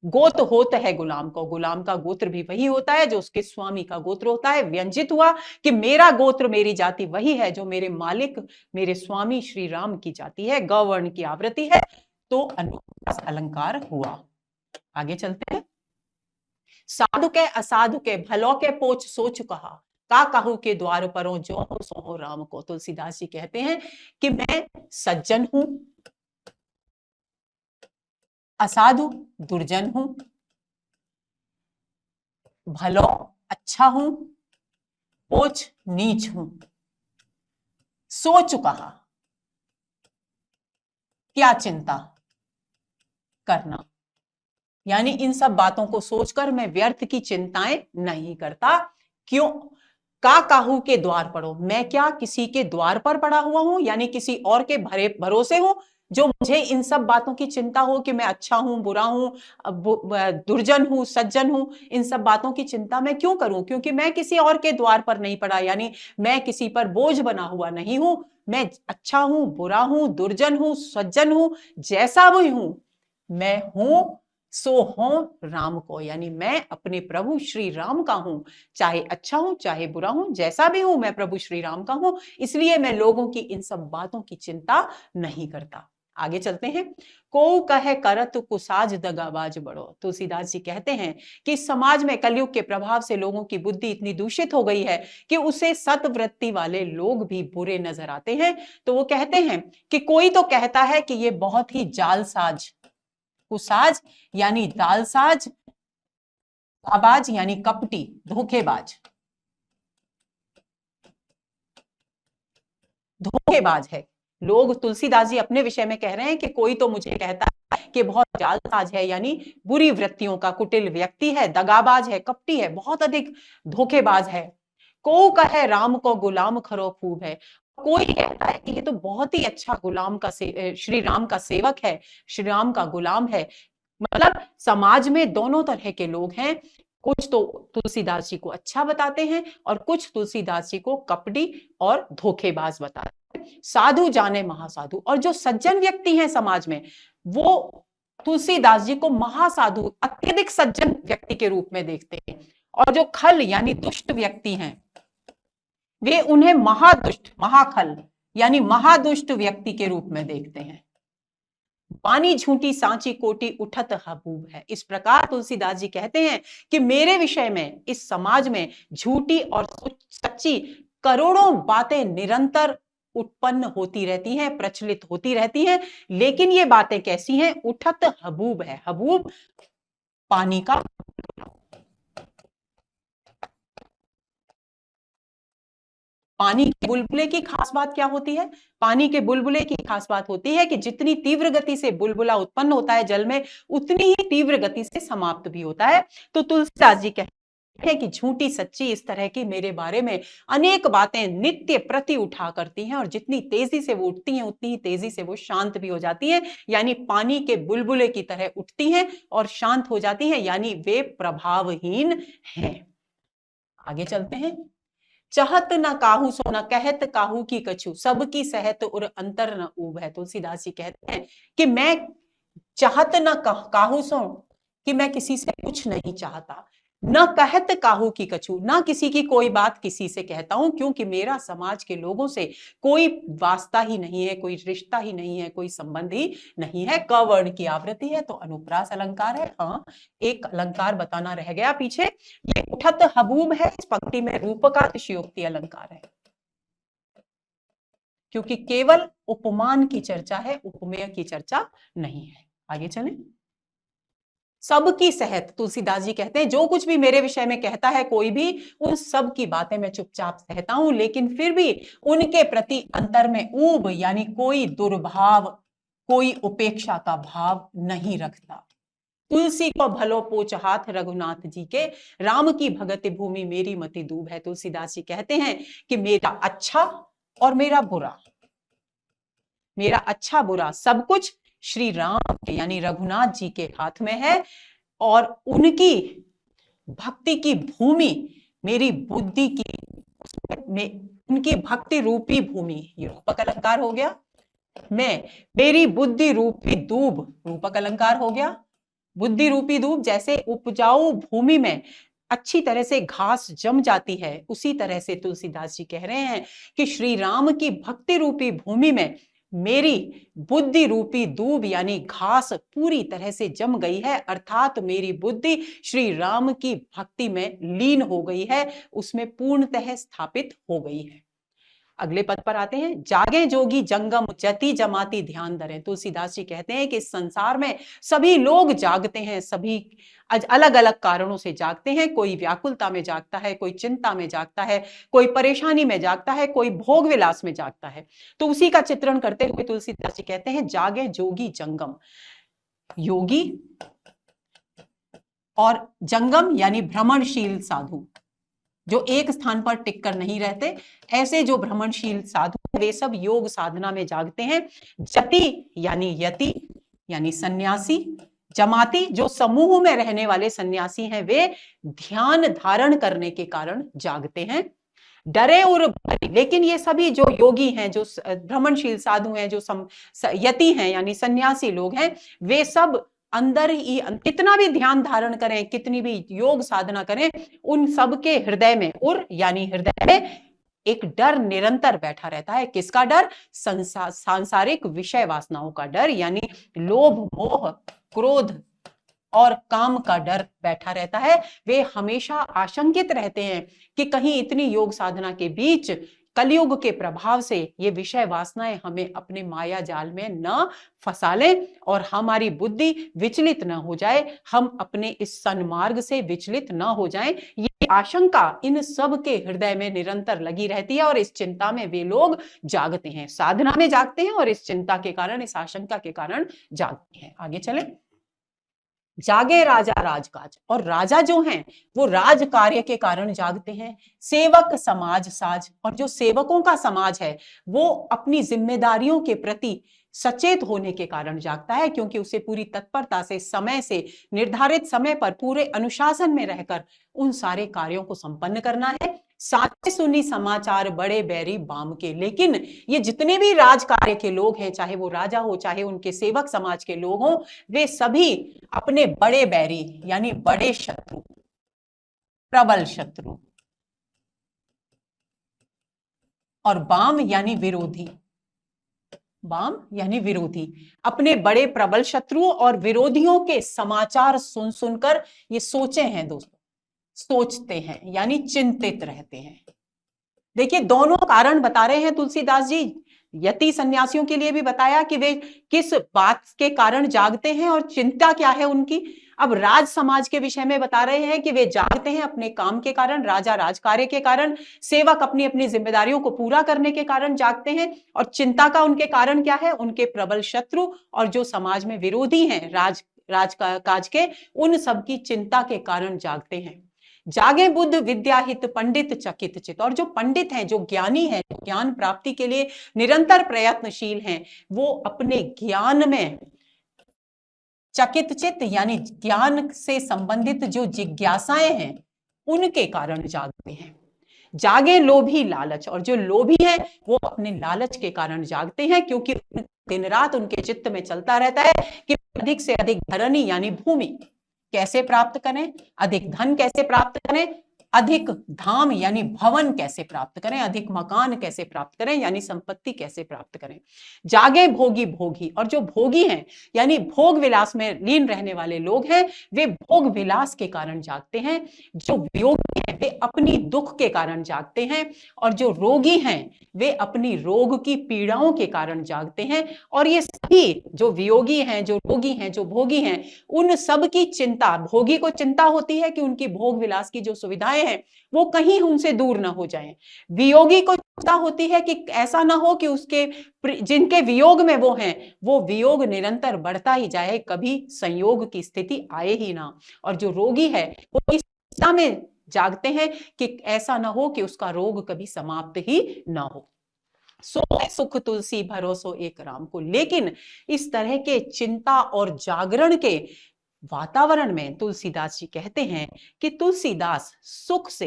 गोत होता है गुलाम को, गुलाम का गोत्र भी वही होता है जो उसके स्वामी का गोत्र होता है। व्यंजित हुआ कि मेरा गोत्र, मेरी जाति वही है जो मेरे मालिक, मेरे स्वामी श्री राम की जाति है, गवर्ण की आवृत्ति है, तो अनुप्रास अलंकार हुआ। आगे चलते हैं। साधु के असाधु के भलो के पोच सोच कहा, का कहू के द्वार परो जो हो सो हो राम को। तुलसीदास जी कहते हैं कि मैं सज्जन हूं, असाधु दुर्जन हूं, भलो अच्छा हूं, पोच नीच हूं। सोच कहा, क्या चिंता करना, यानी इन सब बातों को सोचकर मैं व्यर्थ की चिंताएं नहीं करता। क्यों? का काहू के द्वार पर हो, मैं क्या किसी के द्वार पर पड़ा हुआ हूं, यानी किसी और के भरोसे हूं, जो मुझे इन सब बातों की चिंता हो कि मैं अच्छा हूं, बुरा हूं, दुर्जन हूं, सज्जन हूं, इन सब बातों की चिंता मैं क्यों करूं? क्योंकि मैं किसी और के द्वार पर नहीं पड़ा, यानी मैं किसी पर बोझ बना हुआ नहीं हूं। मैं अच्छा हूं, बुरा हूं, दुर्जन हूं, सज्जन हूं, जैसा भी हूं, मैं हूं सो हो राम को, यानी मैं अपने प्रभु श्री राम का हूं। चाहे अच्छा हूं, चाहे बुरा हूं, जैसा भी हूं, मैं प्रभु श्री राम का हूं। इसलिए मैं लोगों की इन सब बातों की चिंता नहीं करता। आगे चलते हैं। को कहे करत कुसाज दगाबाज बड़ो। तुलसीदास जी कहते हैं कि समाज में कलयुग के प्रभाव से लोगों की बुद्धि इतनी दूषित हो गई है कि उसे सतवृत्ति वाले लोग भी बुरे नजर आते हैं। तो वो कहते हैं कि कोई तो कहता है कि ये बहुत ही जालसाज, कुसाज यानी दालसाज, आबाज यानी कपटी, धोखेबाज, धोखेबाज है। लोग, तुलसीदास जी अपने विषय में कह रहे हैं कि कोई तो मुझे कहता है कि बहुत जालसाज है, यानी बुरी वृत्तियों का कुटिल व्यक्ति है, दगाबाज है, कपटी है, बहुत अधिक धोखेबाज है। को कहे राम को गुलाम खरो खूब है, कोई कहता है कि ये तो बहुत ही अच्छा गुलाम का श्री राम का सेवक है, श्री राम का गुलाम है। मतलब समाज में दोनों तरह के लोग हैं, कुछ तो तुलसीदास जी को अच्छा बताते हैं और कुछ तुलसीदास जी को कपटी और धोखेबाज बताते हैं। साधु जाने महासाधु, और जो सज्जन व्यक्ति हैं समाज में, वो तुलसीदास जी को महासाधु, अत्यधिक सज्जन व्यक्ति के रूप में देखते हैं, और जो खल यानी दुष्ट व्यक्ति हैं, वे उन्हें महादुष्ट, महाखल यानी महादुष्ट व्यक्ति के रूप में देखते हैं। पानी झूठी सांची कोटी उठत हबूब है। इस प्रकार तुलसीदास जी कहते हैं कि मेरे विषय में इस समाज में झूठी और सच्ची करोड़ों बातें निरंतर उत्पन्न होती रहती हैं, प्रचलित होती रहती हैं, लेकिन ये बातें कैसी हैं? उठत हबूब है। हबूब पानी का, पानी के बुलबुले की खास बात क्या होती है? पानी के बुलबुले की खास बात होती है कि जितनी तीव्र गति से बुलबुला उत्पन्न होता है जल में, उतनी ही तीव्र गति से समाप्त भी होता है। तो तुलसीदास जी कहते हैं कि झूठी सच्ची इस तरह की मेरे बारे में अनेक बातें नित्य प्रति उठा करती हैं, और जितनी तेजी से वो उठती हैं उतनी ही तेजी से वो शांत भी हो जाती है, यानी पानी के बुलबुले की तरह उठती हैं और शांत हो जाती हैं, यानी वे प्रभावहीन हैं। आगे चलते हैं। चहत न काहू सो न कहत काहू की कछु, सबकी सहत और अंतर न ऊब है। तुलसीदास जी कहते हैं कि मैं चाहत न काहू सो, कि मैं किसी से कुछ नहीं चाहता, न कहत काहू की कछु, ना किसी की कोई बात किसी से कहता हूं, क्योंकि मेरा समाज के लोगों से कोई वास्ता ही नहीं है, कोई रिश्ता ही नहीं है, कोई संबंध ही नहीं है। कवर्ण की आवृत्ति है तो अनुप्रास अलंकार है। हाँ, एक अलंकार बताना रह गया पीछे, ये उठत हबूब है, इस पंक्ति में रूपकातिशयोक्ति अलंकार है, क्योंकि केवल उपमान की चर्चा है, उपमेय की चर्चा नहीं है। आगे चलें। सबकी सहत, तुलसीदास जी कहते हैं जो कुछ भी मेरे विषय में कहता है कोई भी, उन सब की बातें मैं चुपचाप सहता हूं, लेकिन फिर भी उनके प्रति अंतर में ऊब यानी कोई दुर्भाव, कोई उपेक्षा का भाव नहीं रखता। तुलसी को भलो पोच हाथ रघुनाथ जी के, राम की भगत भूमि मेरी मति दूब है। तुलसीदास जी कहते हैं कि मेरा अच्छा और मेरा बुरा, मेरा अच्छा बुरा सब कुछ श्री राम के यानी रघुनाथ जी के हाथ में है, और उनकी भक्ति की भूमि मेरी बुद्धि की में, उनकी भक्ति रूपी भूमि, ये रूपक अलंकार हो गया, मैं मेरी बुद्धि रूपी दूब, रूपक अलंकार हो गया, बुद्धि रूपी दूब। जैसे उपजाऊ भूमि में अच्छी तरह से घास जम जाती है, उसी तरह से तुलसीदास जी कह रहे हैं कि श्री राम की भक्ति रूपी भूमि में मेरी बुद्धि रूपी दूब यानी घास पूरी तरह से जम गई है, अर्थात मेरी बुद्धि श्री राम की भक्ति में लीन हो गई है, उसमें पूर्णतः स्थापित हो गई है। अगले पद पर आते हैं, जागे जोगी जंगम जति जमाती ध्यान धरें। तुलसीदास जी कहते हैं कि इस संसार में सभी लोग जागते हैं, सभी अलग अलग कारणों से जागते हैं। कोई व्याकुलता में जागता है, कोई चिंता में जागता है, कोई परेशानी में जागता है, कोई भोग विलास में जागता है। तो उसी का चित्रण करते हुए तुलसीदास जी कहते हैं, जागे जोगी जंगम, योगी और जंगम यानी भ्रमणशील साधु, जो एक स्थान पर टिक कर नहीं रहते, ऐसे जो भ्रमणशील साधु वे सब योग साधना में जागते हैं। जति यानी यति यानी सन्यासी, जमाती जो समूह में रहने वाले सन्यासी हैं, वे ध्यान धारण करने के कारण जागते हैं। डरे और भरे, लेकिन ये सभी जो योगी हैं, जो भ्रमणशील साधु हैं, जो यति हैं यानी सन्यासी लोग हैं, वे सब अंदर ही कितना भी ध्यान धारण करें, कितनी भी योग साधना करें, उन सब के हृदय में उर यानी हृदय में एक डर निरंतर बैठा रहता है। किसका डर? सांसारिक विषय वासनाओं का डर, यानी लोभ मोह क्रोध और काम का डर बैठा रहता है। वे हमेशा आशंकित रहते हैं कि कहीं इतनी योग साधना के बीच कलयुग के प्रभाव से ये विषय वासनाएं हमें अपने माया जाल में न फंसा लें और हमारी बुद्धि विचलित न हो जाए, हम अपने इस सन्मार्ग से विचलित न हो जाएं। ये आशंका इन सब के हृदय में निरंतर लगी रहती है और इस चिंता में वे लोग जागते हैं, साधना में जागते हैं और इस चिंता के कारण, इस आशंका के कारण जागते हैं। आगे चले, जागे राजा राजकाज, और राजा जो हैं वो राज कार्य के कारण जागते हैं। सेवक समाज साज, और जो सेवकों का समाज है वो अपनी जिम्मेदारियों के प्रति सचेत होने के कारण जागता है, क्योंकि उसे पूरी तत्परता से, समय से, निर्धारित समय पर पूरे अनुशासन में रहकर उन सारे कार्यों को संपन्न करना है। साथे सुनी समाचार बड़े बैरी बाम के, लेकिन ये जितने भी राज कार्य के लोग हैं, चाहे वो राजा हो चाहे उनके सेवक समाज के लोग हों, वे सभी अपने बड़े बैरी यानी बड़े शत्रु, प्रबल शत्रु, और बाम यानी विरोधी, बाम यानी विरोधी, अपने बड़े प्रबल शत्रुओं और विरोधियों के समाचार सुन सुनकर ये सोचे हैं दोस्तों, सोचते हैं यानी चिंतित रहते हैं। देखिए दोनों कारण बता रहे हैं तुलसीदास जी, यति सन्यासियों के लिए भी बताया कि वे किस बात के कारण जागते हैं और चिंता क्या है उनकी। अब राज समाज के विषय में बता रहे हैं कि वे जागते हैं अपने काम के कारण, राजा राजकार्य के कारण, सेवक अपनी अपनी जिम्मेदारियों को पूरा करने के कारण जागते हैं, और चिंता का उनके कारण क्या है? उनके प्रबल शत्रु और जो समाज में विरोधी हैं राजकाज के, उन सब की चिंता के कारण जागते हैं। जागे बुद्ध विद्याहित पंडित चकित चित, और जो पंडित हैं, जो ज्ञानी हैं, ज्ञान प्राप्ति के लिए निरंतर प्रयत्नशील हैं, वो अपने ज्ञान में चकित चित यानी ज्ञान से संबंधित जो जिज्ञासाएं हैं उनके कारण जागते हैं। जागे लोभी लालच, और जो लोभी हैं वो अपने लालच के कारण जागते हैं, क्योंकि दिन रात उनके चित्त में चलता रहता है कि अधिक से अधिक धरनी यानी भूमि कैसे प्राप्त करें, अधिक धन कैसे प्राप्त करें, अधिक धाम यानी भवन कैसे प्राप्त करें, अधिक मकान कैसे प्राप्त करें यानी संपत्ति कैसे प्राप्त करें। जागे भोगी भोगी, और जो भोगी हैं यानी भोग विलास में लीन रहने वाले लोग हैं, वे भोग विलास के कारण जागते हैं। जो वियोगी हैं वे अपनी दुख के कारण जागते हैं, और जो रोगी हैं वे अपनी रोग की पीड़ाओं के कारण जागते हैं। और ये सभी जो वियोगी हैं, जो रोगी हैं, जो भोगी हैं, उन सब की चिंता, भोगी को चिंता होती है कि उनकी भोग विलास की जो सुविधाएं हैं वो कहीं उनसे दूर ना हो जाएं। वियोगी को चिंता होती है कि ऐसा ना हो कि उसके जिनके वियोग में वो हैं वो वियोग निरंतर बढ़ता ही जाए, कभी संयोग की स्थिति आए ही ना। और जो रोगी है वो इस चिंता में जागते हैं कि ऐसा ना हो कि उसका रोग कभी समाप्त ही ना हो। सो सुख तुलसी भरोसो एक राम को। लेकिन इस तरह के चिंता और जागरण के वातावरण में तुलसीदास जी कहते हैं कि तुलसीदास सुख से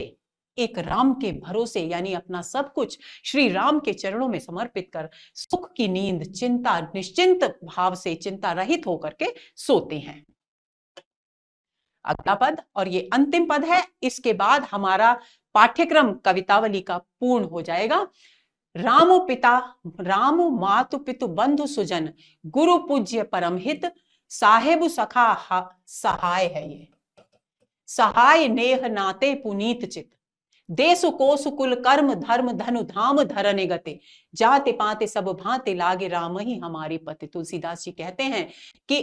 एक राम के भरोसे यानी अपना सब कुछ श्री राम के चरणों में समर्पित कर सुख की नींद चिंता निश्चिंत भाव से चिंता रहित होकर के सोते हैं। अगला पद और ये अंतिम पद है, इसके बाद हमारा पाठ्यक्रम कवितावली का पूर्ण हो जाएगा। राम पिता राम मातु पितु बंधु सुजन गुरु पूज्य परम हित साहेब सखा सहाय है। ये सहाय नेह नाते पुनीत चित देसु कोसु कुल कर्म धर्म धनु धाम धरने गते जाति पाते सब भांति लागे राम ही हमारे पति। तुलसीदास जी कहते हैं कि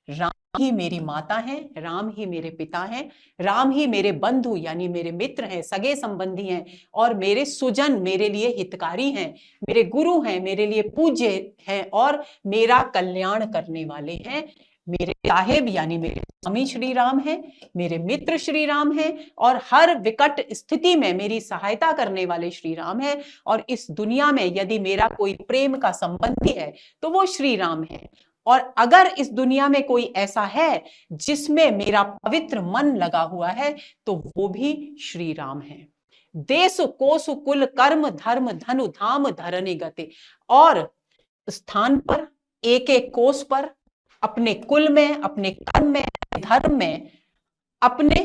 राम ही मेरी माता है, राम ही मेरे पिता हैं, राम ही मेरे बंधु यानी मेरे मित्र हैं, सगे संबंधी हैं, और मेरे सुजन मेरे लिए हितकारी हैं, मेरे गुरु हैं, मेरे लिए पूज्य हैं, और मेरा कल्याण करने वाले हैं। मेरे साहेब यानी मेरे स्वामी श्री राम हैं, मेरे मित्र श्री राम हैं, और हर विकट स्थिति में मेरी सहायता करने वाले श्री राम हैं। और इस दुनिया में यदि मेरा कोई प्रेम का संबंधी है तो वो श्री राम है। और अगर इस दुनिया में कोई ऐसा है जिसमें मेरा पवित्र मन लगा हुआ है तो वो भी श्री राम है। देश कोसु कुल कर्म धर्म धनु धाम धरने गते, और स्थान पर एक एक कोस पर अपने कुल में, अपने कर्म में, धर्म में, अपने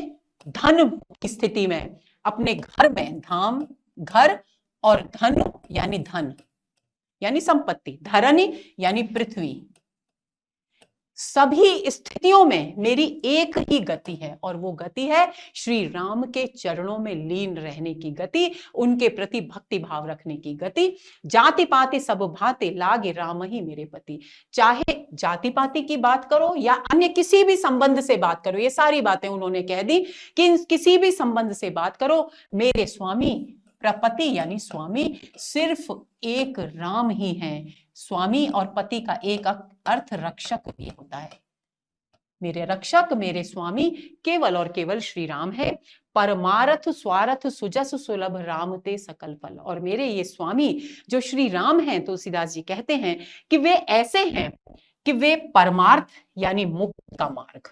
धन की स्थिति में, अपने घर में, धाम घर, और धनु यानी धन यानी संपत्ति, धरनी यानी पृथ्वी, सभी स्थितियों में मेरी एक ही गति है, और वो गति है श्री राम के चरणों में लीन रहने की गति, उनके प्रति भक्ति भाव रखने की गति। जाति पाति सब भांति लागे राम ही मेरे पति। चाहे जाति पाति की बात करो या अन्य किसी भी संबंध से बात करो, ये सारी बातें उन्होंने कह दी कि किसी भी संबंध से बात करो, मेरे स्वामी प्रपति यानी स्वामी सिर्फ एक राम ही है। स्वामी और पति का एक अर्थ रक्षक भी होता है। मेरे रक्षक, मेरे स्वामी केवल और केवल श्री राम है। परमारथ स्वार्थ सुजस सुलभ राम ते सकल फल। और मेरे ये स्वामी जो श्री राम हैं, तुलसीदास जी कहते हैं कि वे ऐसे हैं कि वे परमार्थ यानी मुक्ति का मार्ग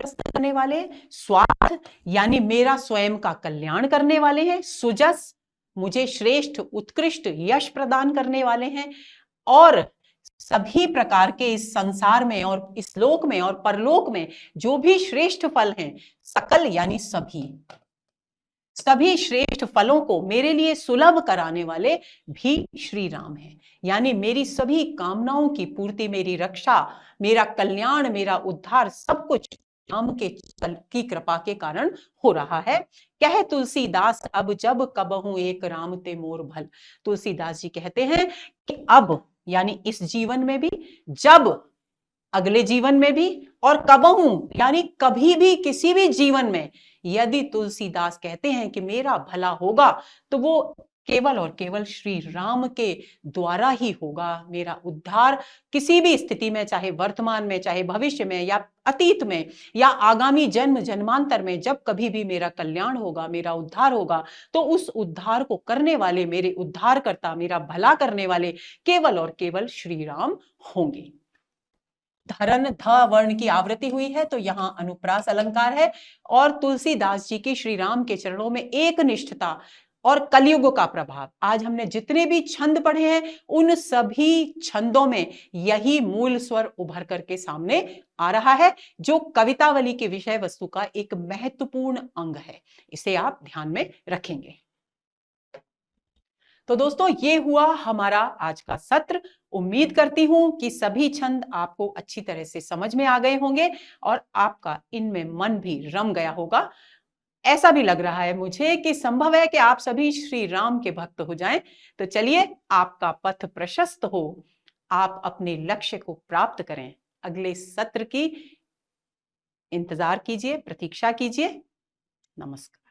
करने वाले, स्वार्थ यानी मेरा स्वयं का कल्याण करने वाले हैं, सुजस मुझे श्रेष्ठ उत्कृष्ट यश प्रदान करने वाले हैं, और सभी प्रकार के इस संसार में और इस लोक में और परलोक में जो भी श्रेष्ठ फल हैं, सकल यानी सभी श्रेष्ठ फलों को मेरे लिए सुलभ कराने वाले भी श्री राम हैं। यानी मेरी सभी कामनाओं की पूर्ति, मेरी रक्षा, मेरा कल्याण, मेरा उद्धार सब कुछ राम की कृपा के कारण हो रहा है। कह तुलसीदास अब जब कबहू एक राम ते मोर भल। तुलसीदास जी कहते हैं कि अब यानी इस जीवन में भी, जब अगले जीवन में भी, और कबहू यानी कभी भी किसी भी जीवन में यदि तुलसीदास कहते हैं कि मेरा भला होगा तो वो केवल और केवल श्री राम के द्वारा ही होगा। मेरा उद्धार किसी भी स्थिति में, चाहे वर्तमान में, चाहे भविष्य में, या अतीत में, या आगामी जन्म जन्मांतर में, जब कभी भी मेरा कल्याण होगा, मेरा उद्धार होगा, तो उस उद्धार को करने वाले, मेरे उद्धारकर्ता, मेरा भला करने वाले केवल और केवल श्री राम होंगे। धरन ध वर्ण की आवृत्ति हुई है तो यहां अनुप्रास अलंकार है, और तुलसीदास जी की श्री राम के चरणों में एक निष्ठता और कलयुग का प्रभाव। आज हमने जितने भी छंद पढ़े हैं उन सभी छंदों में यही मूल स्वर उभर करके सामने आ रहा है, जो कवितावली के विषय वस्तु का एक महत्वपूर्ण अंग है। इसे आप ध्यान में रखेंगे। तो दोस्तों, ये हुआ हमारा आज का सत्र। उम्मीद करती हूं कि सभी छंद आपको अच्छी तरह से समझ में आ गए होंगे और आपका इनमें मन भी रम गया होगा। ऐसा भी लग रहा है मुझे कि संभव है कि आप सभी श्री राम के भक्त हो जाएं। तो चलिए, आपका पथ प्रशस्त हो, आप अपने लक्ष्य को प्राप्त करें। अगले सत्र की इंतजार कीजिए, प्रतीक्षा कीजिए। नमस्कार।